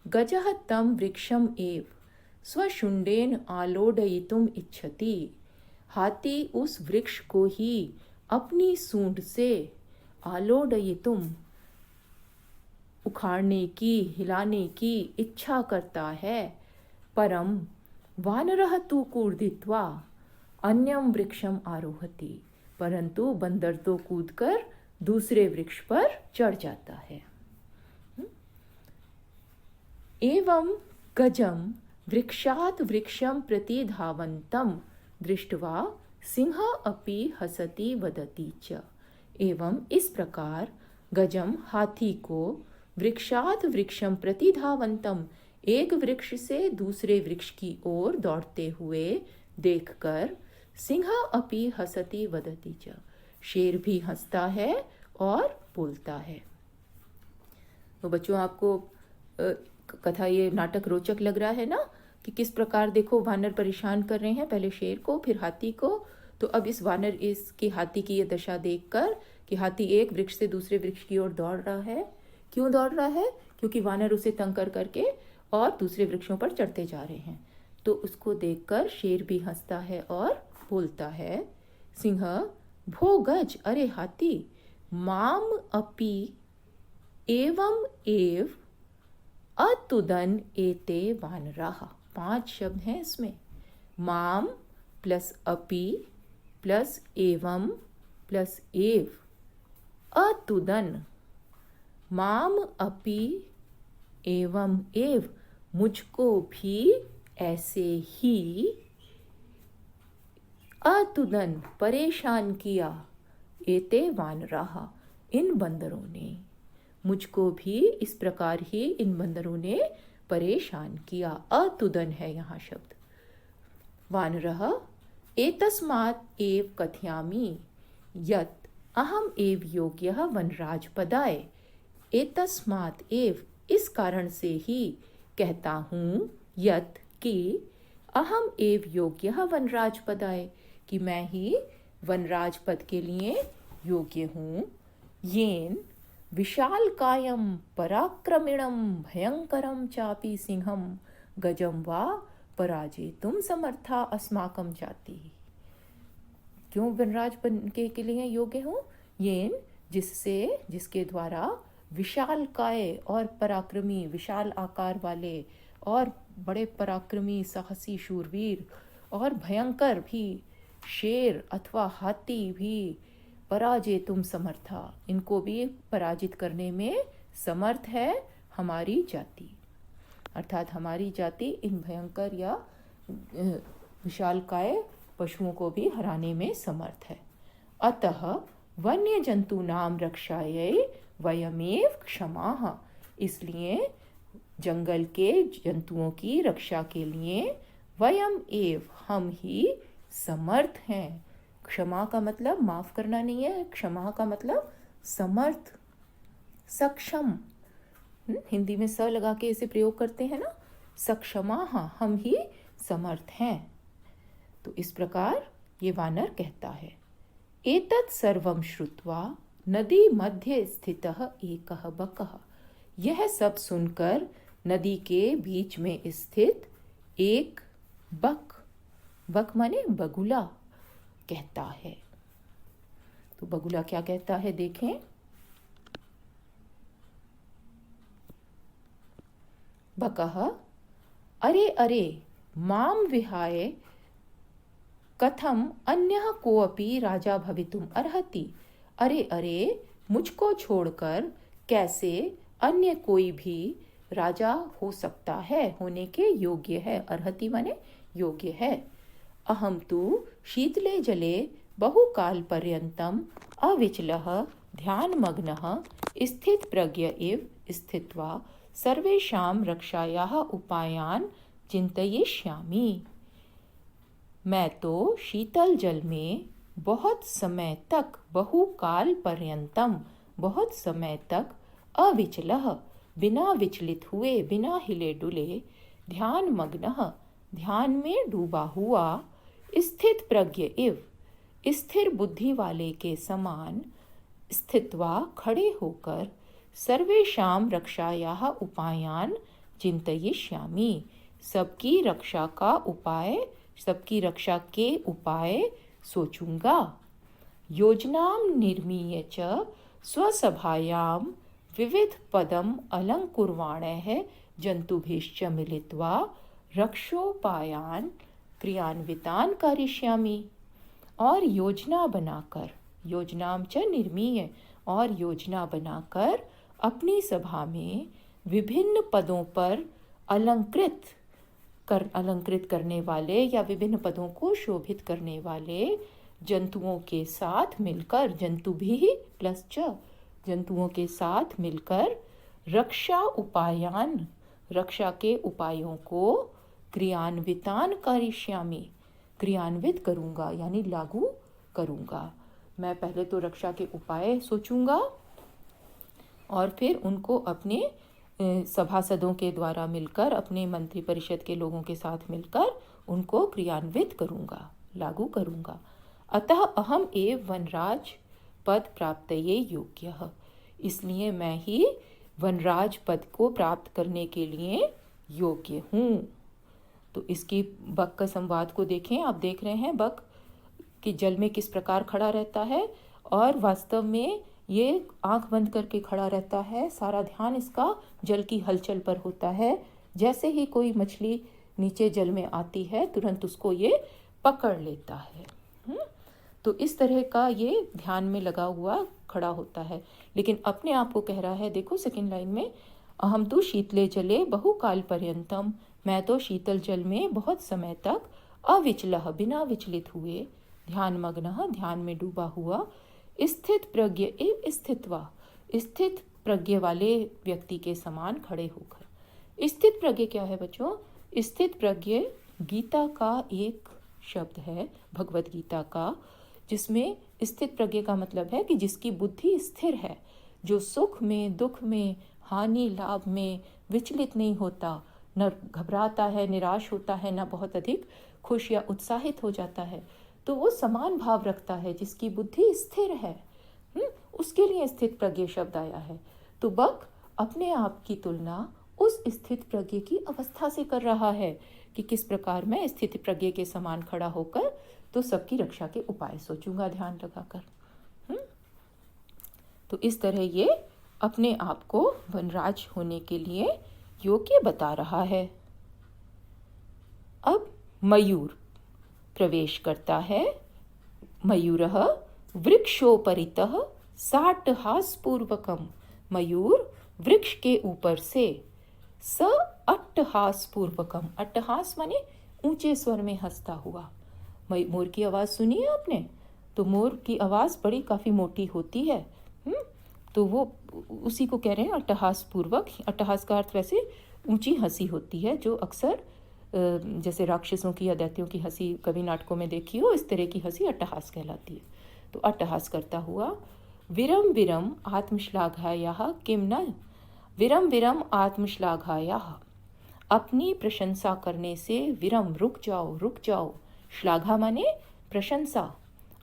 गजः तं वृक्षम एव स्वशुंडेन आलोडयितुम इच्छति, हाथी उस वृक्ष को ही अपनी सूंड से आलोडयितुम उखाड़ने की, हिलाने की इच्छा करता है। परम वानरः तु कूर्दित्वा अन्यम वृक्षम आरोहति, परंतु बंदर तो कूदकर दूसरे वृक्ष पर चढ़ जाता है। एवं गजम वृक्षात् वृक्षं प्रति धावन्तं दृष्ट्वा सिंह अपि हसति वदति च। एवं इस प्रकार गजम हाथी को वृक्षात् वृक्षम प्रति धावंतम एक वृक्ष से दूसरे वृक्ष की ओर दौड़ते हुए देखकर सिंह अपि हसति वदति च, शेर भी हंसता है और बोलता है। तो बच्चों, आपको कथा, ये नाटक रोचक लग रहा है ना, कि किस प्रकार देखो वानर परेशान कर रहे हैं, पहले शेर को फिर हाथी को। तो अब इस वानर इसकी हाथी की ये दशा देखकर कि हाथी एक वृक्ष से दूसरे वृक्ष की ओर दौड़ रहा है। क्यों दौड़ रहा है? क्योंकि वानर उसे तंग कर करके और दूसरे वृक्षों पर चढ़ते जा रहे हैं। तो उसको देखकर शेर भी हंसता है और बोलता है, सिंह भो गज, अरे हाथी, माम अपि एवं एव अतुदन एते वानराः। 5 शब्द हैं इसमें, माम प्लस अपि प्लस एवं प्लस एव अतुदन, माम अपि एवं एव, मुझको भी ऐसे ही, अतुदन परेशान किया, एते वानराः इन बंदरों ने, मुझको भी इस प्रकार ही इन बंदरों ने परेशान किया। अतुदन है यहाँ शब्द। वानरः एतस्मात् एव कथयामि यत् अहम एव योग्यः वनराज पदाय। एतस्मात् एव, इस कारण से ही कहता हूँ, यत् कि अहम एव योग्यः वनराज पदाय, कि मैं ही वनराज पद के लिए योग्य हूँ। येन विशालकायं पराक्रमिणं भयंकरं चापि सिंहं गजं वा पराजेतुं समर्था अस्माकं जाति। क्यों वनराज बनने के लिए योग्य हूँ? येन, जिससे, जिसके द्वारा विशालकाय और पराक्रमी, विशाल आकार वाले और बड़े पराक्रमी साहसी शूरवीर और भयंकर भी शेर अथवा हाथी भी पराजेतुम समर्था, इनको भी पराजित करने में समर्थ है हमारी जाति। अर्थात हमारी जाति इन भयंकर या विशालकाय पशुओं को भी हराने में समर्थ है। अतः वन्य जंतूनां रक्षायै वयमेव क्षमाः, इसलिए जंगल के जंतुओं की रक्षा के लिए वयम एव, हम ही समर्थ हैं। क्षमा का मतलब माफ करना नहीं है, क्षमा का मतलब समर्थ, सक्षम। हिंदी में स लगा के इसे प्रयोग करते हैं ना, सक्षमाः, हम ही समर्थ हैं। तो इस प्रकार ये वानर कहता है। एतत् सर्वं श्रुत्वा नदी मध्य स्थितः एकः बकः, यह सब सुनकर नदी के बीच में स्थित एक बक, बक माने बगुला, कहता है। तो बगुला क्या कहता है देखें। बकः अरे अरे माम विहाय कथम अन्यः कोऽपि राजा भवितुम अर्हति। अरे अरे, मुझको छोड़कर कैसे अन्य कोई भी राजा हो सकता है, होने के योग्य है। अर्हति माने योग्य है। अहम तु शीतले जले बहुकाल पर्यन्तम अविचलः ध्यानमग्नः स्थित प्रज्ञ इव स्थित्वा सर्वेषां रक्षायाः उपायान् चिन्तयिष्यामि। मैं तो शीतल जल में बहुत समय तक, बहुकाल पर्यन्तम, बहुत समय तक, अविचलः, बिना विचलित हुए, बिना हिले डुले, ध्यान मग्नः, ध्यान में डूबा हुआ, स्थित प्रज्ञ इव, स्थिर बुद्धि वाले के समान, स्थित्वा खड़े होकर, सर्वेषां रक्षायाः उपायान् चिन्तयिष्यामि, सबकी रक्षा का उपाय, सबकी रक्षा के उपाय सोचूंगा। योजनां निर्मीय च स्वसभायां विविध पदम अलंकुर्वाणैः जंतुभिश्च मिलित्वा रक्षोपायान् क्रियान्वितान् करिष्यामि। और योजना बनाकर, योजनां च निर्मीय, और योजना बनाकर अपनी सभा में विभिन्न पदों पर अलंकृत अलंकृत करने वाले या विभिन्न पदों को शोभित करने वाले जंतुओं के साथ मिलकर, जंतु भी प्लस च, जंतुओं के साथ मिलकर रक्षा उपायान, रक्षा के उपायों को क्रियान्वितान करिष्यामि, क्रियान्वित करूँगा यानी लागू करूँगा। मैं पहले तो रक्षा के उपाय सोचूंगा और फिर उनको अपने सभासदों के द्वारा मिलकर, अपने मंत्री परिषद के लोगों के साथ मिलकर उनको क्रियान्वित करूँगा, लागू करूँगा। अतः अहम एव वनराज पद प्राप्तये योग्यः, इसलिए मैं ही वनराज पद को प्राप्त करने के लिए योग्य हूँ। तो इसकी बक का संवाद को देखें। आप देख रहे हैं बक कि जल में किस प्रकार खड़ा रहता है और वास्तव में ये आंख बंद करके खड़ा रहता है। सारा ध्यान इसका जल की हलचल पर होता है। जैसे ही कोई मछली नीचे जल में आती है तुरंत उसको ये पकड़ लेता है। तो इस तरह का ये ध्यान में लगा हुआ खड़ा होता है, लेकिन अपने आप को कह रहा है, देखो सेकंड लाइन में, अहम तो शीतले जले बहुकाल पर्यंतम, मैं तो शीतल जल में बहुत समय तक अविचलः, बिना विचलित हुए, ध्यान मग्न, ध्यान में डूबा हुआ, स्थित प्रज्ञ एव स्थित्वा, स्थित प्रज्ञ वाले व्यक्ति के समान खड़े होकर। स्थित प्रज्ञ क्या है बच्चों? स्थित प्रज्ञ गीता का एक शब्द है, भगवत गीता का, जिसमें स्थित प्रज्ञ का मतलब है कि जिसकी बुद्धि स्थिर है, जो सुख में, दुख में, हानि लाभ में विचलित नहीं होता, न घबराता है, निराश होता है, न बहुत अधिक खुश या उत्साहित हो जाता है, तो वो समान भाव रखता है, जिसकी बुद्धि स्थिर है। उसके लिए स्थित प्रज्ञ शब्द आया है। तो बक अपने आप की तुलना उस स्थित प्रज्ञ की अवस्था से कर रहा है कि किस प्रकार मैं स्थित प्रज्ञ के समान खड़ा होकर तो सबकी रक्षा के उपाय सोचूंगा ध्यान लगाकर। तो इस तरह ये अपने आप को वनराज होने के लिए योग्य बता रहा है। अब मयूर प्रवेश करता है। मयूरः वृक्षोपरितः साट्टहासपूर्वकम्, मयूर वृक्ष के ऊपर से, स अट्टहासपूर्वकम्, अट्टहास माने ऊंचे स्वर में हंसता हुआ। मोर की आवाज सुनी है आपने? तो मोर की आवाज बड़ी काफी मोटी होती है। तो वो उसी को कह रहे हैं अट्टहास पूर्वक। अट्टहास का अर्थ वैसे ऊंची हंसी होती है, जो अक्सर जैसे राक्षसों की या दैत्यों की हंसी कभी नाटकों में देखी हो, इस तरह की हंसी अट्टहास कहलाती है। तो अट्टहास करता हुआ, विरम विरम आत्मश्लाघायाः किम न, विरम विरम आत्मश्लाघायाः, अपनी प्रशंसा करने से, विरम रुक जाओ, रुक जाओ, श्लाघा माने प्रशंसा,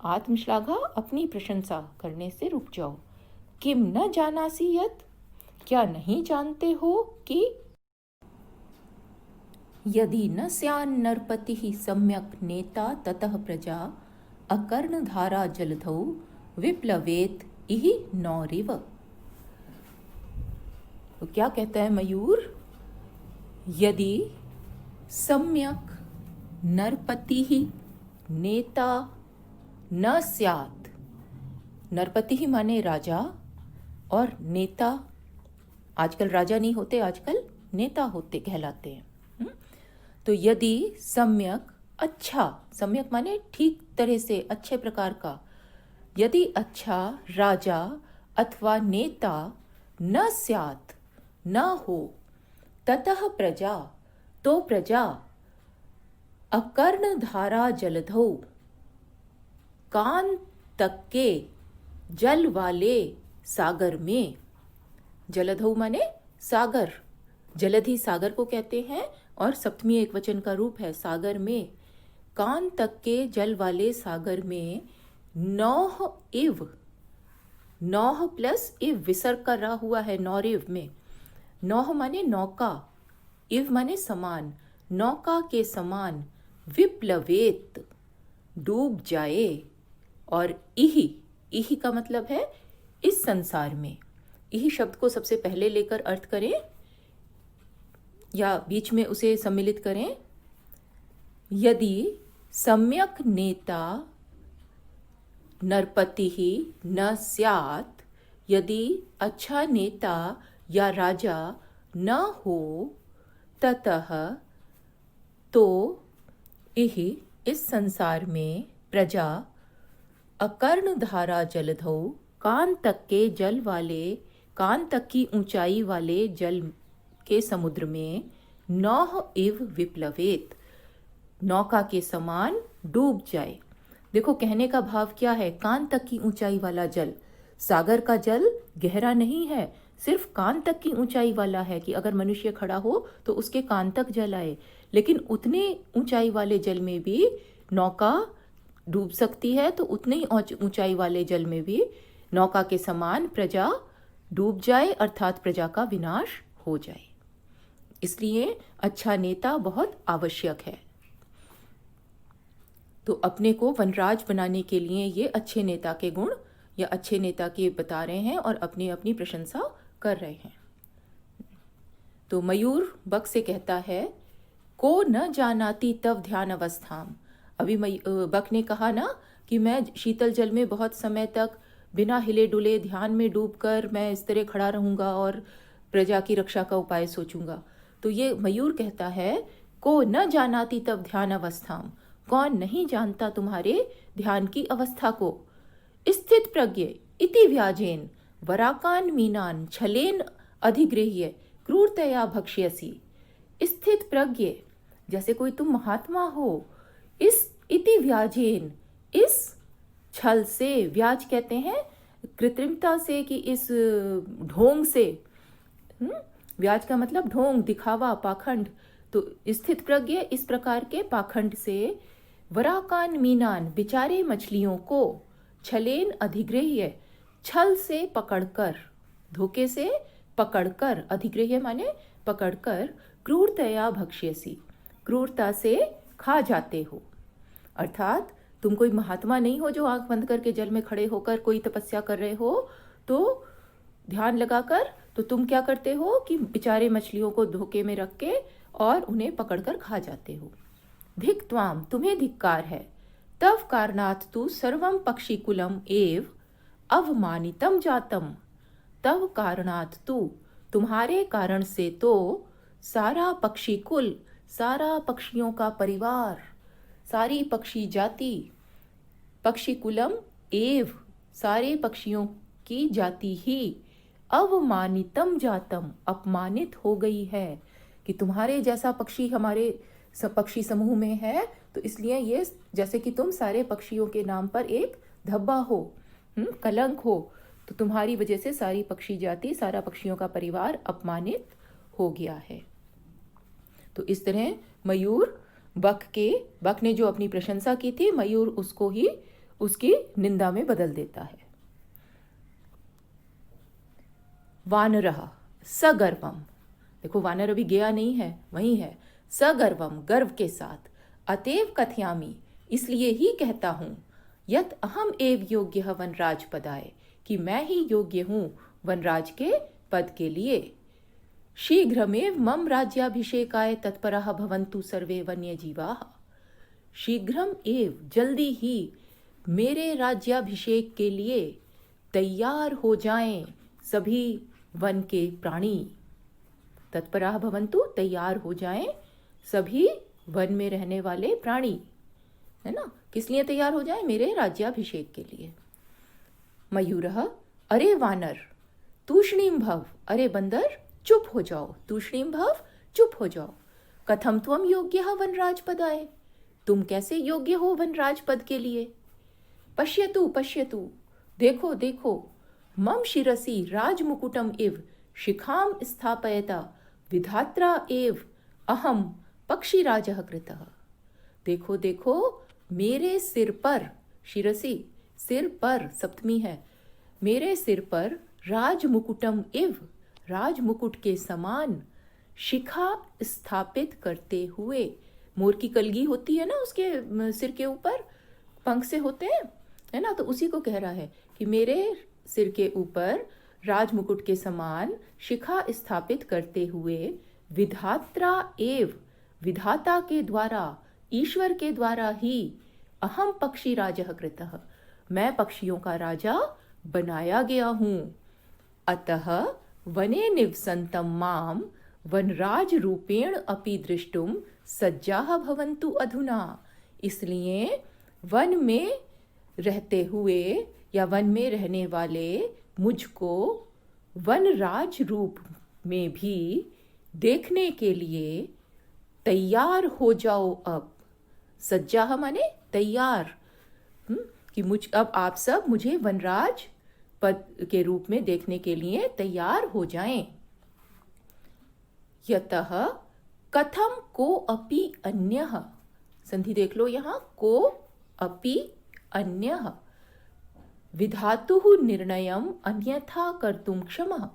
आत्मश्लाघा अपनी प्रशंसा करने से रुक जाओ। किम न जानासि यत्, क्या नहीं जानते हो कि यदि न स्यान् नरपतिः सम्यक् नेता ततः प्रजा अकर्णधारा जलधौ विप्लवेत इहि नौरिव। तो क्या कहता है मयूर? यदि सम्यक नरपतिः नेता न स्यात्, नरपतिः माने राजा और नेता, आजकल राजा नहीं होते, आजकल नेता होते कहलाते हैं। तो यदि सम्यक, अच्छा, सम्यक माने ठीक तरह से, अच्छे प्रकार का, यदि अच्छा राजा अथवा नेता न स्यात्, न हो, ततः प्रजा, तो प्रजा, अकर्णधारा जलधौ, कान तक के जल वाले सागर में, जलधौ माने सागर, जलधि सागर को कहते हैं और सप्तमी एक वचन का रूप है सागर में, कान तक के जल वाले सागर में, नौह इव, नौह प्लस इव विसर्ग का रहा हुआ है नौरिव में, नौह माने नौका, इव माने समान, नौका के समान, विप्लवेत डूब जाए, और इहि, इहि का मतलब है इस संसार में। इहि शब्द को सबसे पहले लेकर अर्थ करें या बीच में उसे सम्मिलित करें। यदि सम्यक नेता नरपतिः न स्यात्, यदि अच्छा नेता या राजा न हो, ततः तो इह इस संसार में प्रजा अकर्ण धारा जलधौ कान तक के जल वाले, कान तक की ऊंचाई वाले जल के समुद्र में नौह इव विप्लवेत, नौका के समान डूब जाए। देखो कहने का भाव क्या है, कान तक की ऊंचाई वाला जल। सागर का जल गहरा नहीं है, सिर्फ कान तक की ऊंचाई वाला है कि अगर मनुष्य खड़ा हो तो उसके कान तक जल आए, लेकिन उतने ऊंचाई वाले जल में भी नौका डूब सकती है, तो उतने ही ऊंचाई वाले जल में भी नौका के समान प्रजा डूब जाए, अर्थात प्रजा का विनाश हो जाए। इसलिए अच्छा नेता बहुत आवश्यक है। तो अपने को वनराज बनाने के लिए ये अच्छे नेता के गुण या अच्छे नेता के बता रहे हैं और अपनी अपनी प्रशंसा कर रहे हैं। तो मयूर बक से कहता है, को न जानाती तव ध्यान अवस्थाम। अभी बक ने कहा ना कि मैं शीतल जल में बहुत समय तक बिना हिले डुले ध्यान में डूबकर मैं इस तरह खड़ा रहूंगा और प्रजा की रक्षा का उपाय सोचूंगा। तो ये मयूर कहता है, को न जानाती तव ध्यान अवस्थाम, कौन नहीं जानता तुम्हारे ध्यान की अवस्था को। स्थित प्रज्ञ इति व्याजेन वराकान मीनान छलेन अधिगृह्य क्रूरतया भक्ष्यसी। स्थित प्रज्ञ, जैसे कोई तुम महात्मा हो, इस इति व्याजेन, इस छल से, व्याज कहते हैं कृत्रिमता से कि इस ढोंग से, व्याज का मतलब ढोंग, दिखावा, पाखंड। तो स्थित प्रज्ञ इस प्रकार के पाखंड से, वराकान मीनान, बेचारे मछलियों को, छलेन अधिगृह्य, छल से पकड़कर, धोखे से पकड़कर, अधिगृह्य माने पकड़कर, क्रूरतया भक्ष्यसी, क्रूरता से खा जाते हो। अर्थात तुम कोई महात्मा नहीं हो जो आंख बंद करके जल में खड़े होकर कोई तपस्या कर रहे हो, तो ध्यान लगाकर तो तुम क्या करते हो कि बेचारे मछलियों को धोखे में रख के और उन्हें पकड़कर खा जाते हो। धिक त्वाम, तुम्हें धिक्कार है। तव कारणात् तु सर्वं पक्षिकुलम एव अवमानितम जातम। तव कारणात् तु, तुम्हारे कारण से तो सारा पक्षी कुल, सारा पक्षियों का परिवार, सारी पक्षी जाति, पक्षी कुलम एव, सारे पक्षियों की जाति ही, अवमानितम जातम, अपमानित हो गई है कि तुम्हारे जैसा पक्षी हमारे पक्षी समूह में है, तो इसलिए ये जैसे कि तुम सारे पक्षियों के नाम पर एक धब्बा हो, कलंक हो, तो तुम्हारी वजह से सारी पक्षी जाति, सारा पक्षियों का परिवार अपमानित हो गया है। तो इस तरह मयूर बक ने जो अपनी प्रशंसा की थी, मयूर उसको ही उसकी निंदा में बदल देता है। वानरः सगर्वम, देखो वानर अभी गया नहीं है, वही है। सगर्वम, गर्व के साथ। अतएव कथयामि, इसलिए ही कहता हूं, यत अहम एव योग्य वनराज पदाय, कि मैं ही योग्य हूं वनराज के पद के लिए। शीघ्रमेव मम राज्याभिषेकाय तत्परः भवन्तु सर्वे वन्यजीवाः। शीघ्रम एव, जल्दी ही, मेरे राज्याभिषेक के लिए तैयार हो जाएं सभी वन के प्राणी। तत्परः भवन्तु, तैयार हो जाएं सभी वन में रहने वाले प्राणी, है ना। किस लिए तैयार हो जाएं? मेरे राज्याभिषेक के लिए। मयूरः, अरे वानर, तूष्णीम भव, अरे बंदर चुप हो जाओ। तूष्णीम भव, चुप हो जाओ। कथम त्वम योग्यः वनराज पदाय, तुम कैसे योग्य हो वनराज पद के लिए। पश्यतु पश्यतु, देखो देखो, मम शिरसि राजमुकुटम इव शिखाम स्थापयता विधात्रा एव अहम पक्षीराजः कृतः। देखो देखो, मेरे सिर पर, शिरसि सिर पर, सप्तमी है, मेरे सिर पर राजमुकुटम इव, राजमुकुट के समान, शिखा स्थापित करते हुए, मोर की कलगी होती है ना उसके सिर के ऊपर, पंख से होते हैं, है ना, तो उसी को कह रहा है कि मेरे सिर के ऊपर राजमुकुट के समान शिखा स्थापित करते हुए, विधात्रा एव, विधाता के द्वारा, ईश्वर के द्वारा ही, अहम पक्षी राजः कृतः, मैं पक्षियों का राजा बनाया गया हूं। अतः वने निवसंतम माम वनराज रूपेण अपि दृष्टुम सज्जाः भवन्तु अधुना। इसलिए वन में रहते हुए या वन में रहने वाले मुझको वनराज रूप में भी देखने के लिए तैयार हो जाओ अब। सज्जाः माने तैयार, कि अब आप सब मुझे वनराज पद के रूप में देखने के लिए तैयार हो जाएं। यतः कथम को अपि अन्यः, संधि देख लो यहाँ, को अपि अन्यः विधातुः निर्णयम् अन्यथा कर्तुं क्षमः।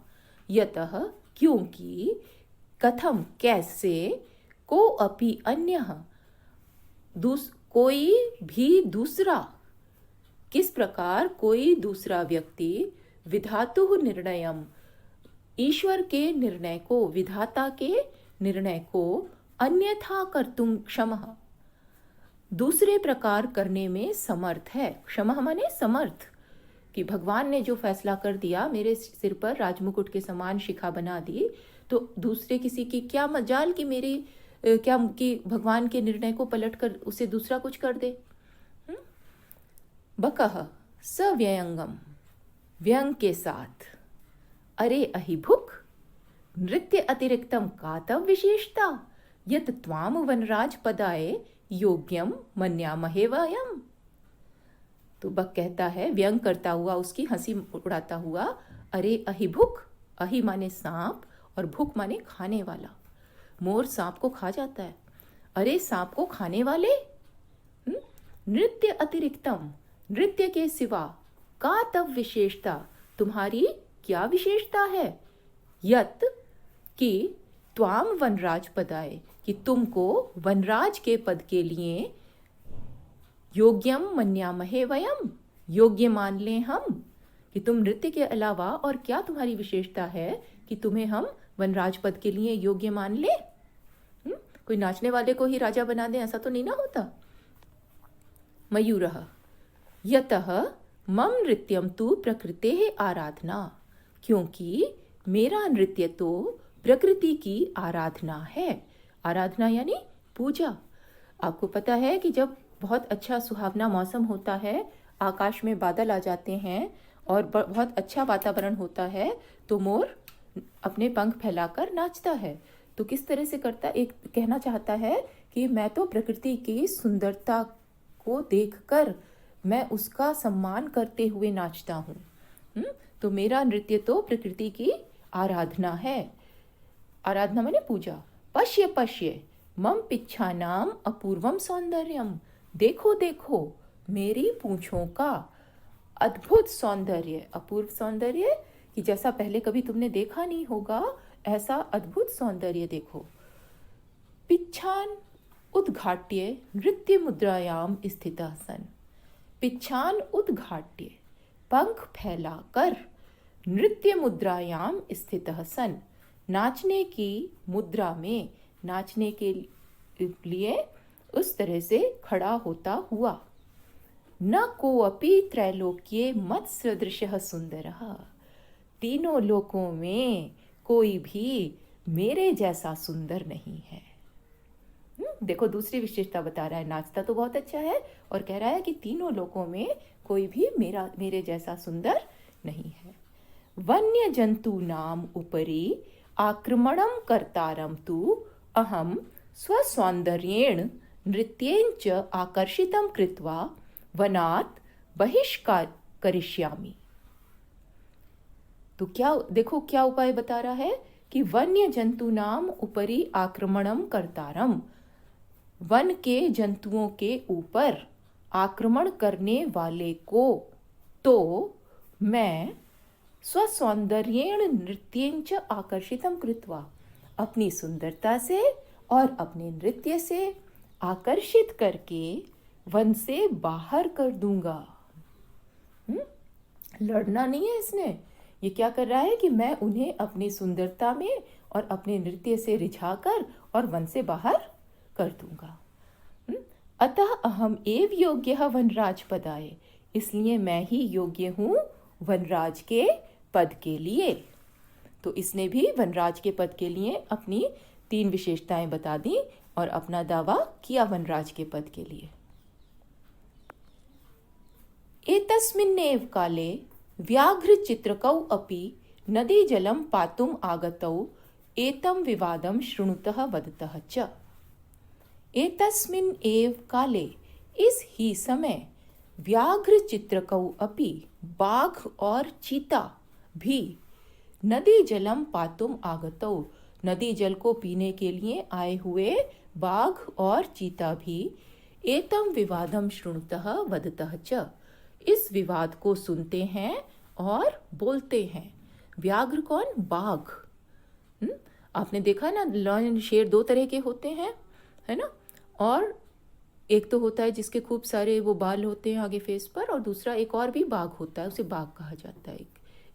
यतः क्योंकि, कथम कैसे, को अपि अन्यः कोई भी दूसरा, किस प्रकार कोई दूसरा व्यक्ति, विधातुः निर्णयम् ईश्वर के निर्णय को, विधाता के निर्णय को, अन्यथा कर्तुं क्षमः दूसरे प्रकार करने में समर्थ है। क्षमः माने समर्थ, कि भगवान ने जो फैसला कर दिया, मेरे सिर पर राजमुकुट के समान शिखा बना दी, तो दूसरे किसी की क्या मजाल कि मेरी क्या कि भगवान के निर्णय को पलट कर उसे दूसरा कुछ कर दे। बकः स व्यंगम, व्यंग के साथ, अरे अहिभुक नृत्य अतिरिक्तम का तव विशेषता यत त्वाम वनराज पदाय योग्यम मन्यामहे वयम। तो बक कहता है, व्यंग करता हुआ, उसकी हंसी उड़ाता हुआ, अरे अहिभुक, अहि माने सांप और भुक माने खाने वाला। मोर सांप को खा जाता है, अरे सांप को खाने वाले, नृत्य अतिरिक्तम, नृत्य के सिवा, का तव विशेषता, तुम्हारी क्या विशेषता है, यत कि त्वाम वनराज पदाय, कि तुमको वनराज के पद के लिए योग्यम मन्यामहे वयम, योग्य मान लें हम, कि तुम नृत्य के अलावा और क्या तुम्हारी विशेषता है कि तुम्हें हम वनराज पद के लिए योग्य मान ले। कोई नाचने वाले को ही राजा बना दे, ऐसा तो नहीं ना होता। मयूरः यतः मम नृत्यम तु प्रकृतेः आराधना, क्योंकि मेरा नृत्य तो प्रकृति की आराधना है। आराधना यानी पूजा। आपको पता है कि जब बहुत अच्छा सुहावना मौसम होता है, आकाश में बादल आ जाते हैं और बहुत अच्छा वातावरण होता है, तो मोर अपने पंख फैलाकर नाचता है। तो किस तरह से करता, एक कहना चाहता है कि मैं तो प्रकृति की सुंदरता को देखकर मैं उसका सम्मान करते हुए नाचता हूँ। तो मेरा नृत्य तो प्रकृति की आराधना है। आराधना माने पूजा। पश्य पश्य मम पिच्छानाम अपूर्वम सौंदर्यम, देखो देखो मेरी पूंछों का अद्भुत सौंदर्य, अपूर्व सौंदर्य, कि जैसा पहले कभी तुमने देखा नहीं होगा, ऐसा अद्भुत सौंदर्य देखो। पिच्छान उद्घाट्य नृत्य मुद्रायाम स्थितः सन, पिच्छान उद्घाट्य पंख फैलाकर नृत्य मुद्रायाम स्थितः सन, नाचने की मुद्रा में, नाचने के लिए उस तरह से खड़ा होता हुआ। न कोऽपि त्रैलोक्ये मत् सदृशः सुंदरः, तीनों लोकों में कोई भी मेरे जैसा सुंदर नहीं है। देखो दूसरी विशेषता बता रहा है, नाचता तो बहुत अच्छा है और कह रहा है कि तीनों लोकों में कोई भी मेरे जैसा सुंदर नहीं है। वन्य जंतु नाम उपरि आक्रमणम कर्तारम तु अहम स्वसौंदर्येण नृत्येन च आकर्षितं कृत्वा वनात् बहिष्कार करिष्यामि। तो क्या देखो क्या उपाय बता रहा है कि वन्य जंतु नाम उपरि आक्रमणम कर्तारम, वन के जंतुओं के ऊपर आक्रमण करने वाले को तो मैं स्वसौंदर्येण नृत्येन च आकर्षितं कृत्वा, अपनी सुंदरता से और अपने नृत्य से आकर्षित करके वन से बाहर कर दूंगा। लड़ना नहीं है इसने, ये क्या कर रहा है कि मैं उन्हें अपनी सुंदरता में और अपने नृत्य से रिझाकर और वन से बाहर कर दूंगा। अतः अहम एव योग्यः वनराज पदाय, इसलिए मैं ही योग्य हूँ वनराज के पद के लिए। तो इसने भी वनराज के पद के लिए अपनी 3 विशेषताएं बता दी। और अपना दावा किया वनराज के पद के लिए। एतस्मिन्नेव काले व्याघ्र चित्रकौ अपि नदी जलम पातुम आगतौ एतम विवादम शृणुतः वदतः च। एतस्मिन् एव काले, इस ही समय, व्याघ्र चित्रकौ अपि, बाघ और चीता भी, नदी जलम पातुम आगतौ, नदी जल को पीने के लिए आए हुए बाघ और चीता भी, एतम विवादम शृणुतः वदतः च, इस विवाद को सुनते हैं और बोलते हैं। व्याघ्र कौन? बाघ। आपने देखा ना, लॉयन शेर दो तरह के होते हैं, है ना। और एक तो होता है जिसके खूब सारे वो बाल होते हैं आगे फेस पर, और दूसरा एक और भी बाघ होता है, उसे बाघ कहा जाता है।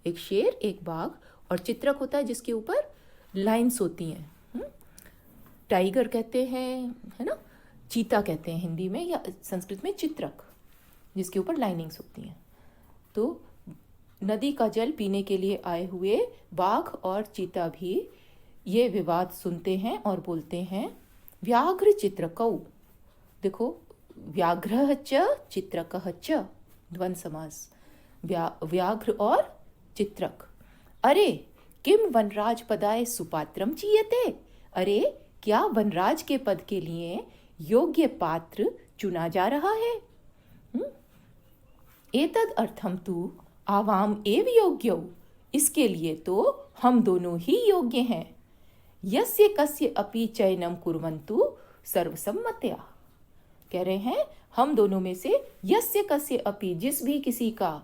एक शेर, एक बाघ, और चित्रक होता है जिसके ऊपर लाइंस होती हैं। टाइगर कहते हैं, है ना, चीता कहते हैं हिंदी में, या संस्कृत में चित्रक, जिसके ऊपर लाइनिंग्स होती हैं। तो नदी का जल पीने के लिए आए हुए बाघ और चीता भी ये विवाद सुनते हैं और बोलते हैं। व्याघ्र चित्रकौ, देखो, व्याघ्र च चित्रकः च, द्वंद्व समास, व्याघ्र और चित्रक। अरे किम वनराज पदाय सुपात्रम चीयते, अरे क्या वनराज के पद के लिए योग्य पात्र चुना जा रहा है। एतद अर्थम तु आवाम एव योग्यौ, इसके लिए तो हम दोनों ही योग्य हैं। यस्य कस्य अपि चयनम कुर्वन्तु सर्वसम्मत्या, कह रहे हैं हम दोनों में से यस्य कस्य अपि, जिस भी किसी का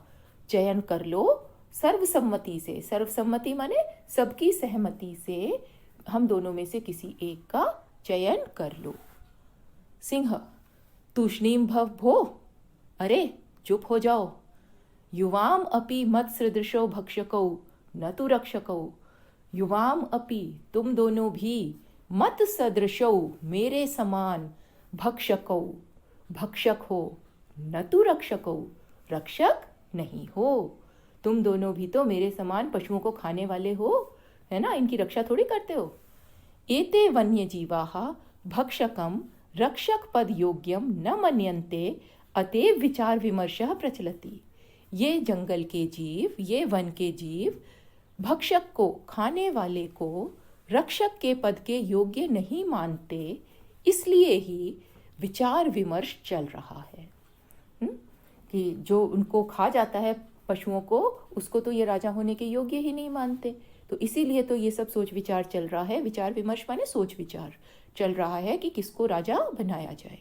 चयन कर लो सर्वसम्मति से। सर्वसम्मति माने सबकी सहमति से, हम दोनों में से किसी एक का चयन कर लो। सिंह, तूष्णीम भव भो, अरे चुप हो जाओ। युवाम अपि मत सदृशो भक्षकौ न तु रक्षकौ, युवाम अपि, तुम दोनों भी, मत सदृशौ, मेरे समान, भक्षकौ, भक्षक हो, न तु रक्षकौ, रक्षक नहीं हो। तुम दोनों भी तो मेरे समान पशुओं को खाने वाले हो, है ना, इनकी रक्षा थोड़ी करते हो। एते वन्य जीवाः भक्षकम रक्षक पद योग्यम न मन्यन्ते, अतएव विचार विमर्शः प्रचलति। ये जंगल के जीव, ये वन के जीव भक्षक को, खाने वाले को रक्षक के पद के योग्य नहीं मानते, इसलिए ही विचार विमर्श चल रहा है। कि जो उनको खा जाता है पशुओं को, उसको तो ये राजा होने के योग्य ही नहीं मानते। तो इसीलिए तो ये सब सोच विचार चल रहा है। विचार विमर्श माने सोच विचार चल रहा है कि किसको राजा बनाया जाए।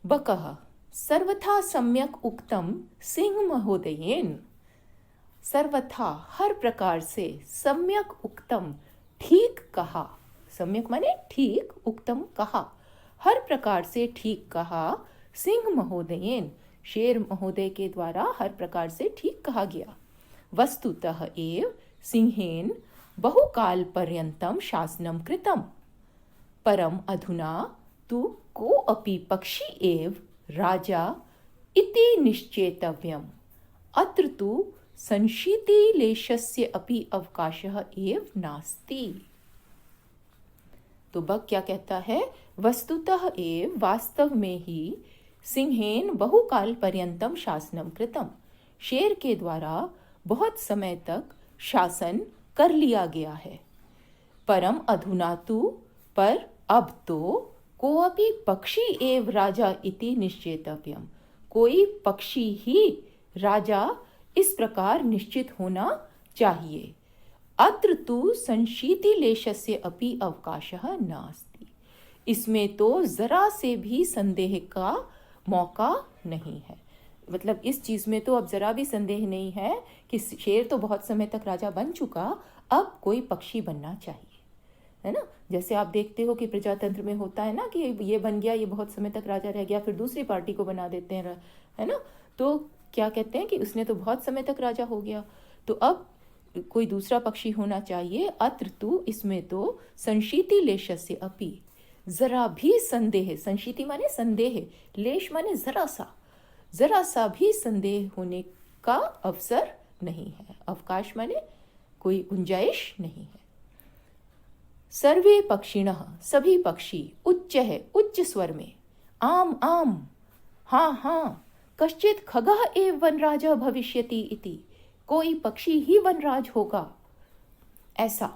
बकः सर्वथा सम्यक उक्तम सिंह महोदयेन, सर्वथा हर प्रकार से, सम्यक उक्तम ठीक कहा, सम्यक माने ठीक, उक्तम कहा, हर प्रकार से ठीक कहा, सिंह महोदयेन, शेर महोदय के द्वारा हर प्रकार से ठीक कहा गया। वस्तुतः एव सिंहेन बहुकाल पर्यंतम शासनम कृतम, परम अधुना तु को अपि पक्षी एव राजा इति निश्चेतव्यम, अत्र तु संशीतिलेशस्य अपि अवकाशः एव नास्ति। तो बक क्या कहता है? वस्तुतः एव, वास्तव में ही, सिंहेन बहुकाल पर्यंतम शासनम कृतम, शेर के द्वारा बहुत समय तक शासन कर लिया गया है। परम अधुना तु, पर अब तो, कोऽपि पक्षी एव राजा इति निश्चेतव्यम, कोई पक्षी ही राजा इस प्रकार निश्चित होना चाहिए। अत्र तु संशीतिलेशस्य अपि अवकाशः नास्ति, इसमें तो जरा से भी संदेह का मौका नहीं है। मतलब इस चीज में तो अब जरा भी संदेह नहीं है कि शेर तो बहुत समय तक राजा बन चुका, अब कोई पक्षी बनना चाहिए, है ना। जैसे आप देखते हो कि प्रजातंत्र में होता है ना कि ये बन गया, ये बहुत समय तक राजा रह गया, फिर दूसरी पार्टी को बना देते हैं, है ना। तो क्या कहते हैं कि उसने तो बहुत समय तक राजा हो गया, तो अब कोई दूसरा पक्षी होना चाहिए। अत्र तु, इसमें तो, संशीतिलेशस्य अपि, जरा भी संदेह, संशीति माने संदेह, लेश माने जरा सा भी संदेह होने का अवसर नहीं है। अवकाश माने कोई गुंजाइश नहीं है। सर्वे पक्षिणः सभी पक्षी उच्च है उच्च स्वर में आम आम हाँ हाँ कश्चित खगः एव वनराजः भविष्यति इति कोई पक्षी ही वनराज होगा ऐसा।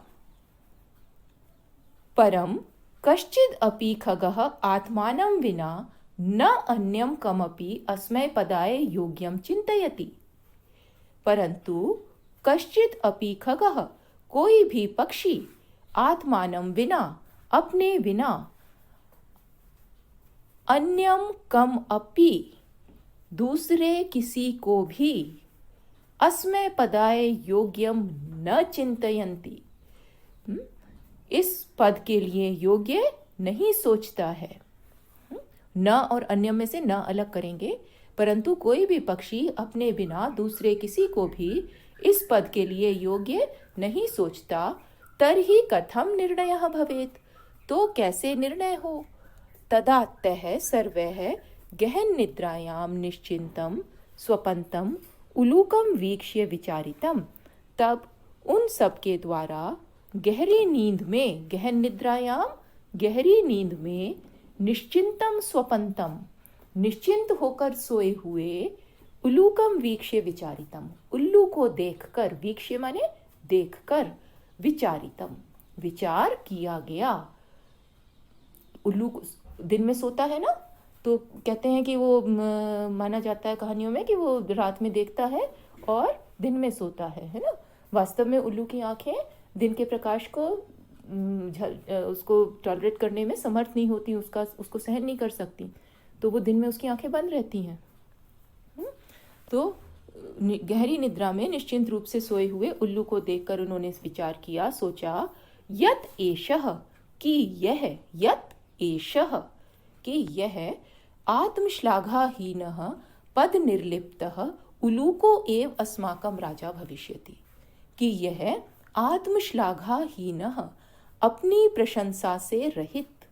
परम कश्चिद अपि खगः आत्मानं विना न अन्यं कमपि अस्मै पदाय योग्यं चिन्तयति। परंतु कश्चित अपि खगः कोई भी पक्षी आत्मानं विना अपने बिना अन्यम कम अपि दूसरे किसी को भी अस्मै पदाय योग्यम न चिंतयन्ति इस पद के लिए योग्य नहीं सोचता है। न और अन्य में से न अलग करेंगे। परंतु कोई भी पक्षी अपने बिना दूसरे किसी को भी इस पद के लिए योग्य नहीं सोचता। तर्हि कथम निर्णयः भवेत् तो कैसे निर्णय हो। तदात्तः सर्वैः गहन निद्रायां निश्चिंतम स्वपंतम उलूकम वीक्ष्य विचारितम। तब उन सब के द्वारा गहरी नींद में गहन निद्रायाम गहरी नींद में निश्चिंतम स्वपंतम निश्चिंत होकर सोए हुए उल्लूकम वीक्ष्य विचारितम उल्लू को देखकर वीक्ष्य माने देखकर विचारितम विचार किया गया। उल्लू दिन में सोता है ना तो कहते हैं कि वो माना जाता है कहानियों में कि वो रात में देखता है और दिन में सोता है ना। वास्तव में उल्लू की आंखें दिन के प्रकाश को उसको टॉलरेट करने में समर्थ नहीं होती, उसको सहन नहीं कर सकती, तो वो दिन में उसकी आंखें बंद रहती हैं। तो गहरी निद्रा में निश्चिंत रूप से सोए हुए उल्लू को देखकर उन्होंने विचार किया, सोचा यत एषः कि यह यत एषः कि यह आत्मश्लाघाहीनः पद निर्लिप्तः उलूको एव अस्माकं राजा भविष्यति कि यह आत्मश्लाघाहीनः अपनी प्रशंसा से रहित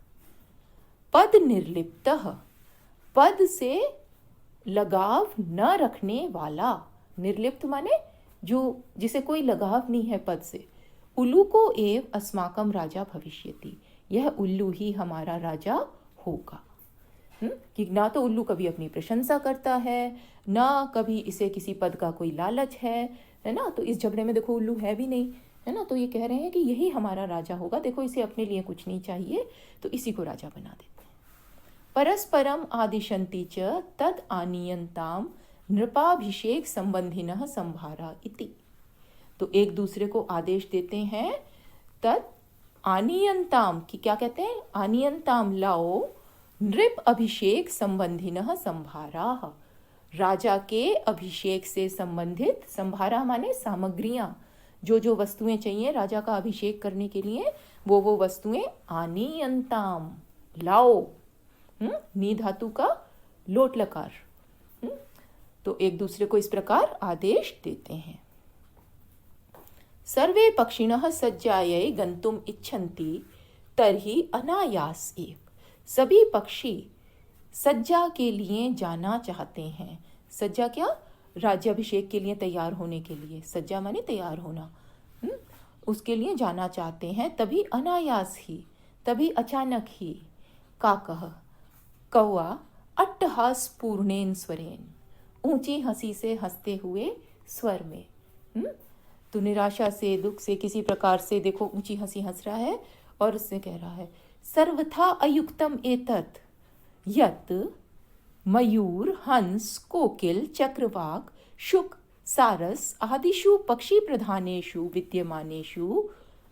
पद निर्लिप्तः पद से लगाव न रखने वाला, निर्लिप्त माने जो जिसे कोई लगाव नहीं है पद से, उल्लू को एव अस्माकम राजा भविष्यति यह उल्लू ही हमारा राजा होगा। कि ना तो उल्लू कभी अपनी प्रशंसा करता है ना कभी इसे किसी पद का कोई लालच है ना। तो इस झगड़े में देखो उल्लू है भी नहीं है ना, तो ये कह रहे हैं कि यही हमारा राजा होगा। देखो इसे अपने लिए कुछ नहीं चाहिए तो इसी को राजा बना देते हैं। परस्परम आदिशन्ति च तद आनीयन्ताम नृपाभिषेक संबंधिनः संभारा इति। तो एक दूसरे को आदेश देते हैं तद आनीयन्ताम की क्या कहते हैं, आनीयन्ताम लाओ नृप अभिषेक संबंधिनः संभारा, राजा के अभिषेक से संबंधित, संभारा माने सामग्रियां, जो जो वस्तुएं चाहिए राजा का अभिषेक करने के लिए वो वस्तुएं आनीयन्ताम लाओ, नी धातु का लोट लकार। तो एक दूसरे को इस प्रकार आदेश देते हैं। सर्वे पक्षिणः सज्जायै गन्तुम इच्छन्ति तर्हि अनायास एव, सभी पक्षी सज्जा के लिए जाना चाहते हैं। सज्जा क्या, राज्याभिषेक के लिए तैयार होने के लिए, सज्जा माने तैयार होना, उसके लिए जाना चाहते हैं। तभी अनायास ही, तभी अचानक ही, काकः कौआ अट्टहास पूर्णेन स्वरेन, ऊंची हंसी से हंसते हुए स्वर में। तो निराशा से, दुख से, किसी प्रकार से देखो ऊंची हंसी हंस रहा है और उससे कह रहा है सर्वथा अयुक्तम एतत् यत् मयूर हंस कोकिल चक्रवाक शुक सारस आदिषु पक्षी प्रधानेषु विद्यमानेषु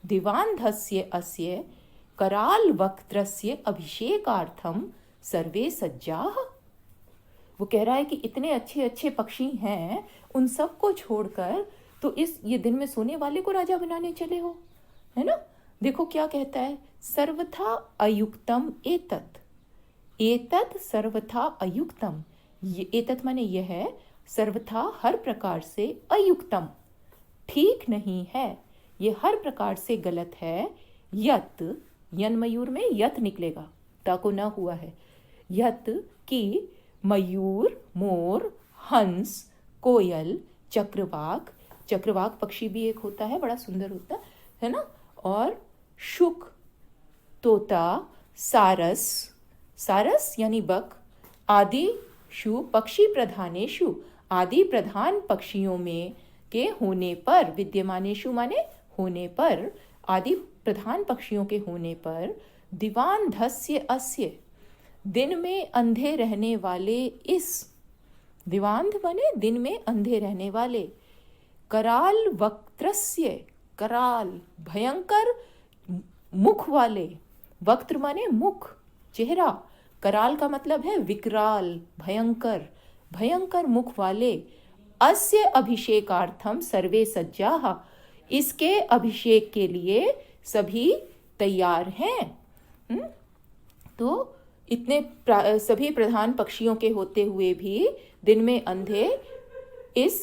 दिवान्धस्य अस्य कराल वक्त्रस्य अभिषेकार्थम सर्वे सज्जाः। वो कह रहा है कि इतने अच्छे अच्छे पक्षी हैं, उन सब को छोड़कर तो ये दिन में सोने वाले को राजा बनाने चले हो, है ना। देखो क्या कहता है, सर्वथा अयुक्तम एतत्, एतत् सर्वथा अयुक्तम, ये एतत् माने यह है, सर्वथा हर प्रकार से, अयुक्तम ठीक नहीं है, ये हर प्रकार से गलत है। यत, यन मयूर में यत निकलेगा, ता को ना हुआ है, यत की मयूर मोर, हंस कोयल, चक्रवाक, चक्रवाक पक्षी भी एक होता है, बड़ा सुंदर होता है ना, और शुक तोता, सारस, सारस यानी बक, आदिषु पक्षी प्रधानेषु, आदि प्रधान पक्षियों में के होने पर, विद्यमानेषु माने होने पर, आदि प्रधान पक्षियों के होने पर, दिवांधस्य अस्य, दिन में अंधे रहने वाले इस, दिवांध माने दिन में अंधे रहने वाले, कराल वक्त्रस्य, कराल भयंकर मुख वाले, वक्त्र माने मुख, चेहरा, कराल का मतलब है विकराल, भयंकर, भयंकर मुख वाले, अस्य अभिषेकार्थम सर्वे सज्जाः, इसके अभिषेक के लिए सभी तैयार हैं। तो इतने सभी प्रधान पक्षियों के होते हुए भी दिन में अंधे इस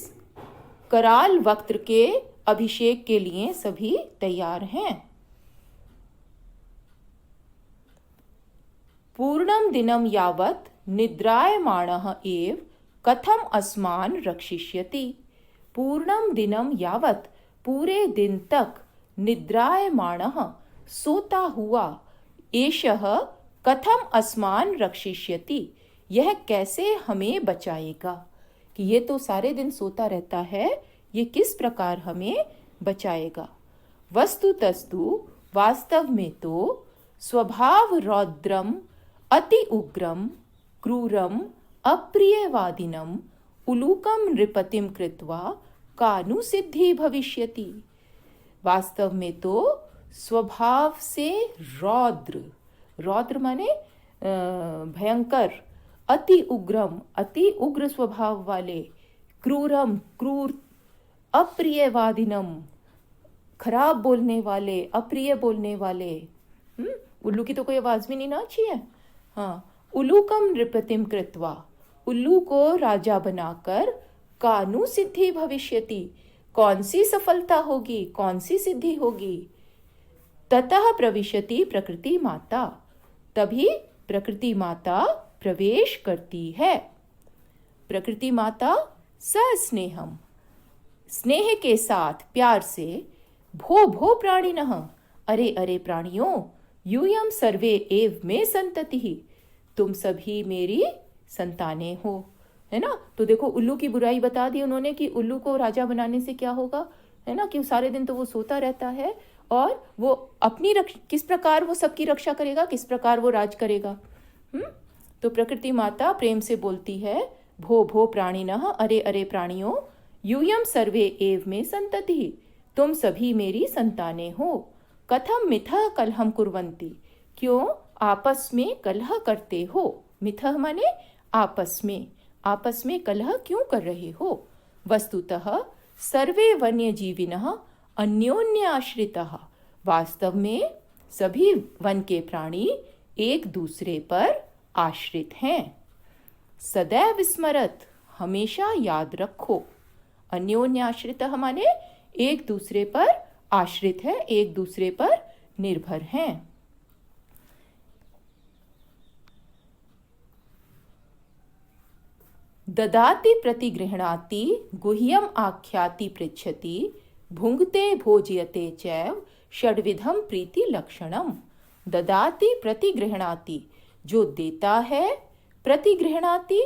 कराल वक्त्र के अभिषेक के लिए सभी तैयार हैं। पूर्णम दिनम यावत् निद्रायमाणः एव कथम अस्मान् रक्षिष्यति। पूर्णम दिनम यावत्, पूरे दिन तक, निद्रायमाणः, सोता हुआ, एषः कथम अस्मान् रक्षिष्यति, यह कैसे हमें बचाएगा, कि ये तो सारे दिन सोता रहता है, ये किस प्रकार हमें बचाएगा। वस्तुतस्तु, वास्तव में तो, स्वभाव रौद्रम अति उग्रम क्रूरम अप्रियवादिनम उलूकम नृपतिम कृत्वा कानु सिद्धि भविष्यति। वास्तव में तो स्वभाव से रौद्र, रौद्र माने भयंकर, अति उग्रम, अति उग्र स्वभाव वाले, क्रूरम, क्रूर, अप्रियवादिनम, खराब बोलने वाले, अप्रिय बोलने वाले। उल्लू की तो कोई आवाज भी नहीं ना अच्छी है। हाँ, उल्लूकम नृपतिम कृत्वा, उल्लू को राजा बनाकर, कानु सिद्धि भविष्यति, कौन सी सफलता होगी, कौन सी सिद्धि होगी। ततः प्रविशति प्रकृति माता, तभी प्रकृति माता प्रवेश करती है। प्रकृति माता सस्नेहम, स्नेह के साथ, प्यार से, भो भो प्राणिनः, अरे अरे प्राणियों, यूयम सर्वे एव मे संततिः, तुम सभी मेरी संतानें हो, है ना। तो देखो उल्लू की बुराई बता दी उन्होंने कि उल्लू को राजा बनाने से क्या होगा, है ना, कि सारे दिन तो वो सोता रहता है और वो अपनी किस प्रकार वो सबकी रक्षा करेगा, किस प्रकार वो राज करेगा। तो प्रकृति माता प्रेम से बोलती है, भो भो प्राणिनः, अरे अरे प्राणियों, यूयम सर्वे एव मे संततिः, तुम सभी मेरी संतानें हो। कथम मिथः कलहम कुर्वन्ति, क्यों आपस में कलह करते हो। मिथः माने आपस में कलह क्यों कर रहे हो। वस्तुतः सर्वे वन्यजीविनः अन्योन्याश्रितः, वास्तव में सभी वन के प्राणी एक दूसरे पर आश्रित हैं। सदैव स्मरत, हमेशा याद रखो। अन्योन्याश्रितः माने एक दूसरे पर आश्रित है, एक दूसरे पर निर्भर हैं। ददाति प्रतिगृह्णाति गुह्यम आख्याति पृच्छति भुंगते भोज्यते चैव षड्विधम प्रीति लक्षणम। ददाति प्रतिगृह्णाति, जो देता है, प्रतिगृह्णाति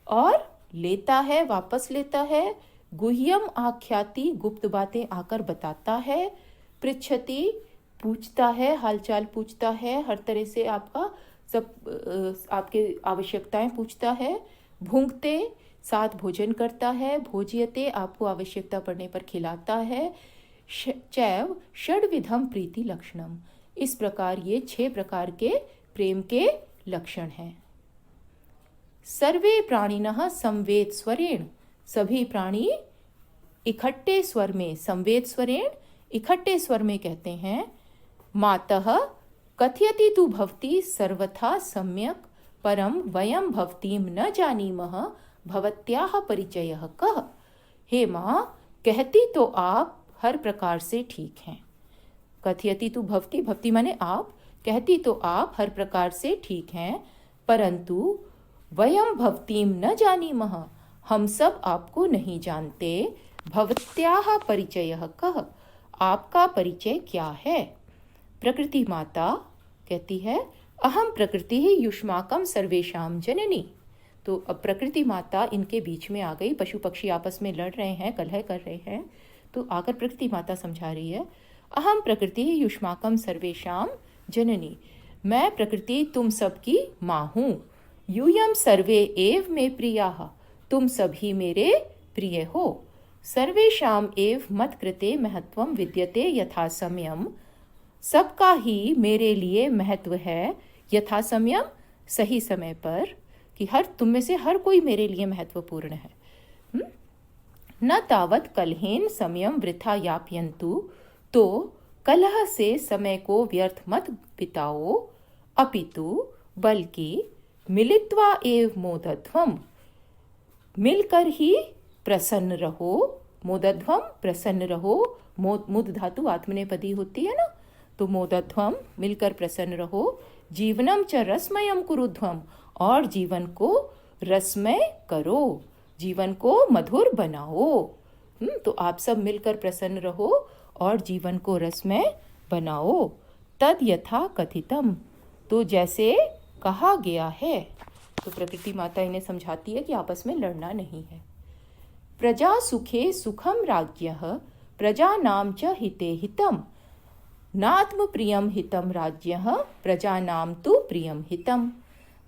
और लेता है, वापस लेता है, गुह्यम आख्याति, गुप्त बातें आकर बताता है, पृच्छति, पूछता है, हालचाल पूछता है, हर तरह से आपका सब आपके आवश्यकताएं पूछता है, भुंगते, साथ भोजन करता है, भोज्यते, आपको आवश्यकता पड़ने पर खिलाता है, चैव षड्विधम प्रीति लक्षणम, इस प्रकार ये 6 प्रकार के प्रेम के लक्षण हैं। सर्वे प्राणिनः संवेद स्वरेण, सभी प्राणी इकट्ठे स्वर में, संवेद स्वरेण इकट्ठे स्वर में कहते हैं। मातः कथयति तु भवती सर्वथा सम्यक परम वयम भवतीं न जानीमः भवत्याः परिचयः कः। हे माँ, कहती तो आप हर प्रकार से ठीक हैं। कथयति तु भवती, भवती माने आप, कहती तो आप हर प्रकार से ठीक हैं, परंतु वयम भवतीं न जानीमः, हम सब आपको नहीं जानते। भवत्याः परिचयः कः, आपका परिचय क्या है। प्रकृति माता कहती है अहम प्रकृति ही युष्माकम सर्वेशाम जननी। तो अब प्रकृति माता इनके बीच में आ गई, पशु पक्षी आपस में लड़ रहे हैं, कलह कर रहे हैं, तो आकर प्रकृति माता समझा रही है अहम प्रकृति ही युष्माकम सर्वेशाम जननी, मैं प्रकृति तुम सबकी माँ हूँ। यूयम सर्वे एव में प्रियाः, तुम सभी मेरे प्रिय हो। सर्वेशाम एव मत कृते महत्वम विद्यते यथा समयम, सबका ही मेरे लिए महत्व है यथा समयम, सही समय पर, कि हर तुम में से हर कोई मेरे लिए महत्वपूर्ण है। न तावत कलहेन समयम वृथा यापयन्तु, तो कलह से समय को व्यर्थ मत बिताओ, अपितु बल्कि मिलित्वा एव मोदध्वम, मिलकर ही प्रसन्न रहो। मोदध्वम प्रसन्न रहो, मुद धातु आत्मनेपदी होती है ना, तो मोदध्वम मिलकर प्रसन्न रहो। जीवनम च रसमयम कुरुध्वम, और जीवन को रसमय करो, जीवन को मधुर बनाओ। तो आप सब मिलकर प्रसन्न रहो और जीवन को रसमय बनाओ। तद यथा कथितम, तो जैसे कहा गया है। तो प्रकृति माता इन्हें समझाती है कि आपस में लड़ना नहीं है। प्रजा सुखे सुखम राज्यः, प्रजानाम च हिते हितम, नात्म प्रियम हितम राज्यः, प्रजानाम तु प्रियम हितम।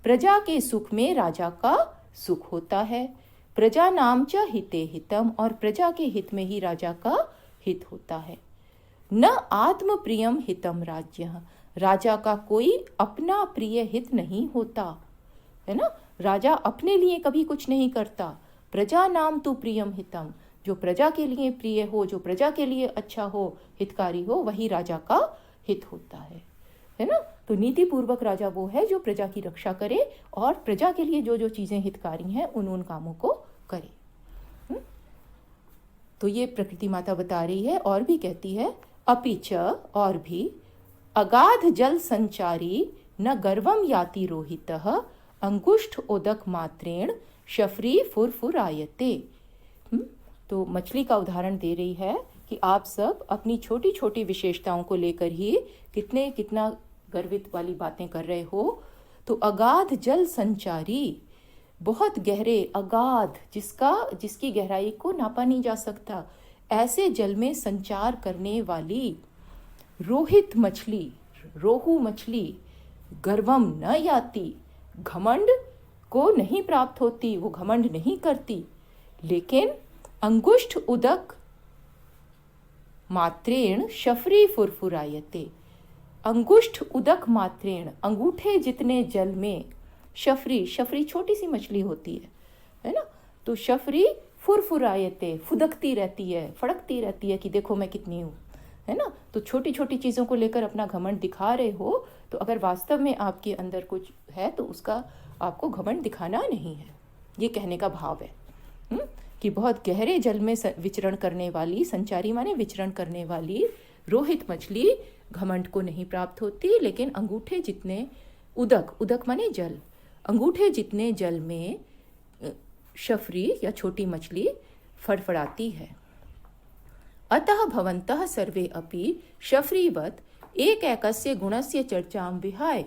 प्रजा के सुख में राजा का सुख होता है, प्रजा नाम च हिते हितम, और प्रजा के हित में ही राजा का हित होता है। न आत्म प्रियम हितम राज्यः, राजा का कोई अपना प्रिय हित नहीं होता है ना, राजा अपने लिए कभी कुछ नहीं करता। प्रजा नाम तु प्रियम हितम, जो प्रजा के लिए प्रिय हो, जो प्रजा के लिए अच्छा हो, हितकारी हो, वही राजा का हित होता है ना। तो नीति पूर्वक राजा वो है जो प्रजा की रक्षा करे और प्रजा के लिए जो जो चीजें हितकारी हैं उन कामों को करे। तो ये प्रकृति माता बता रही है। और भी कहती है अपिच, और भी, अगाध जल संचारी न गर्वम याति रोहितः, अंगुष्ठ उदक मात्रेण शफरी फुरफुरायते। तो मछली का उदाहरण दे रही है कि आप सब अपनी छोटी छोटी विशेषताओं को लेकर ही कितना गर्वित वाली बातें कर रहे हो। तो अगाध जल संचारी, बहुत गहरे, अगाध, जिसकी गहराई को नापा नहीं जा सकता, ऐसे जल में संचार करने वाली रोहित मछली, रोहू मछली, गर्वम न याति, घमंड को नहीं प्राप्त होती, वो घमंड नहीं करती, लेकिन अंगुष्ठ उदक मात्रेण शफरी फुरफुरायते, अंगुष्ठ उदक मात्रेण, अंगूठे जितने जल में, शफरी, शफरी छोटी सी मछली होती है ना, तो शफरी फुरफुरायते, फुदकती रहती है, फड़कती रहती है कि देखो मैं कितनी हूँ, है ना। तो छोटी छोटी चीज़ों को लेकर अपना घमंड दिखा रहे हो, तो अगर वास्तव में आपके अंदर कुछ है तो उसका आपको घमंड दिखाना नहीं है, ये कहने का भाव है। कि बहुत गहरे जल में विचरण करने वाली, संचारी माने विचरण करने वाली रोहित मछली घमंड को नहीं प्राप्त होती, लेकिन अंगूठे जितने, उदक माने जल, अंगूठे जितने जल में शफरी या छोटी मछली फड़फड़ाती है। अतः भवन्तः सर्वे अपि शफरीवत् एकैकस्य गुणस्य चर्चां विहाय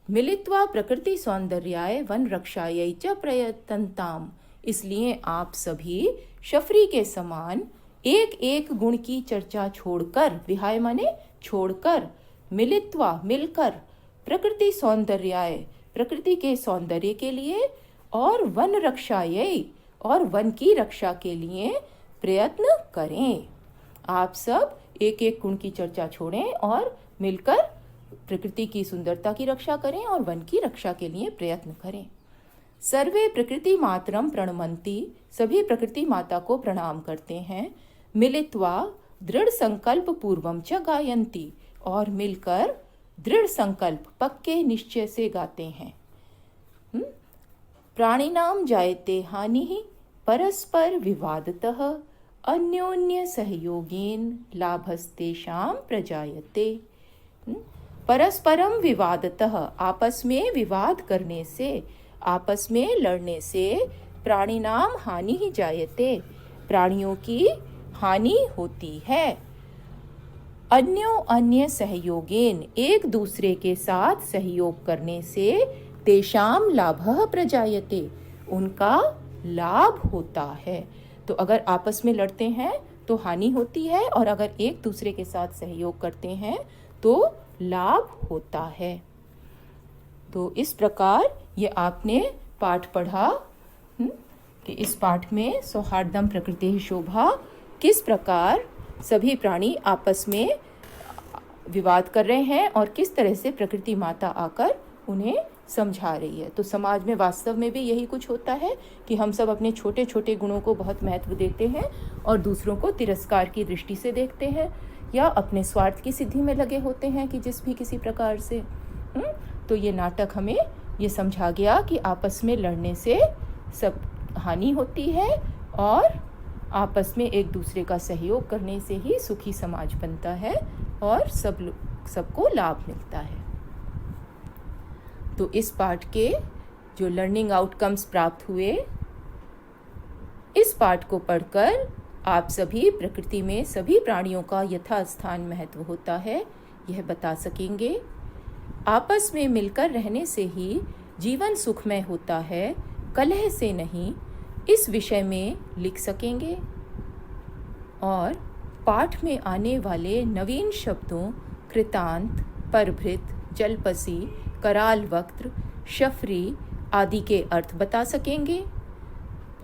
मिलित्वा प्रकृति सौंदर्याय वन रक्षायै च प्रयतन्ताम्। इसलिए आप सभी शफरी के समान एक एक गुण की चर्चा छोड़कर, विहाय माने छोड़कर, मिलित्वा मिलकर, प्रकृति सौंदर्याय प्रकृति के सौंदर्य के लिए, और वन रक्षायै और वन की रक्षा के लिए प्रयत्न करें। आप सब एक एक गुण की चर्चा छोड़ें और मिलकर प्रकृति की सुंदरता की रक्षा करें और वन की रक्षा के लिए प्रयत्न करें। सर्वे प्रकृति मातरम प्रणमंती, सभी प्रकृति माता को प्रणाम करते हैं। मिलित्वा दृढ़ संकल्प पूर्वम च गायंती, और मिलकर दृढ़ संकल्प, पक्के निश्चय से गाते हैं। प्राणिनाम जायते हानि परस्पर विवादतः, अन्योन्य सहयोगेन लाभस्तेषां प्रजायते। परस्परम विवादतः, आपस में विवाद करने से, आपस में लड़ने से, प्राणिनाम हानि ही जायते, प्राणियों की हानि होती है। अन्यो अन्य सहयोगेन, एक दूसरे के साथ सहयोग करने से तेषाम लाभः प्रजायते, उनका लाभ होता है। तो अगर आपस में लड़ते हैं तो हानि होती है, और अगर एक दूसरे के साथ सहयोग करते हैं तो लाभ होता है। तो इस प्रकार ये आपने पाठ पढ़ा कि इस पाठ में सौहार्दम प्रकृति शोभा, किस प्रकार सभी प्राणी आपस में विवाद कर रहे हैं और किस तरह से प्रकृति माता आकर उन्हें समझा रही है। तो समाज में वास्तव में भी यही कुछ होता है कि हम सब अपने छोटे छोटे गुणों को बहुत महत्व देते हैं और दूसरों को तिरस्कार की दृष्टि से देखते हैं, या अपने स्वार्थ की सिद्धि में लगे होते हैं कि जिस भी किसी प्रकार से। तो ये नाटक हमें ये समझा गया कि आपस में लड़ने से सब हानि होती है, और आपस में एक दूसरे का सहयोग करने से ही सुखी समाज बनता है और सबको लाभ मिलता है। तो इस पाठ के जो लर्निंग आउटकम्स प्राप्त हुए, इस पाठ को पढ़कर आप सभी प्रकृति में सभी प्राणियों का यथास्थान महत्व होता है यह बता सकेंगे। आपस में मिलकर रहने से ही जीवन सुखमय होता है, कलह से नहीं, इस विषय में लिख सकेंगे। और पाठ में आने वाले नवीन शब्दों कृतांत, परभृत, जलपसी, कराल वक्त्र, शफरी आदि के अर्थ बता सकेंगे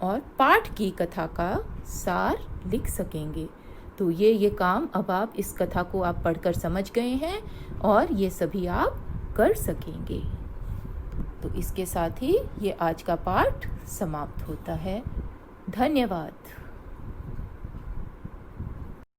और पाठ की कथा का सार लिख सकेंगे। तो ये काम अब आप इस कथा को आप पढ़कर समझ गए हैं और ये सभी आप कर सकेंगे। तो इसके साथ ही ये आज का पाठ समाप्त होता है। धन्यवाद।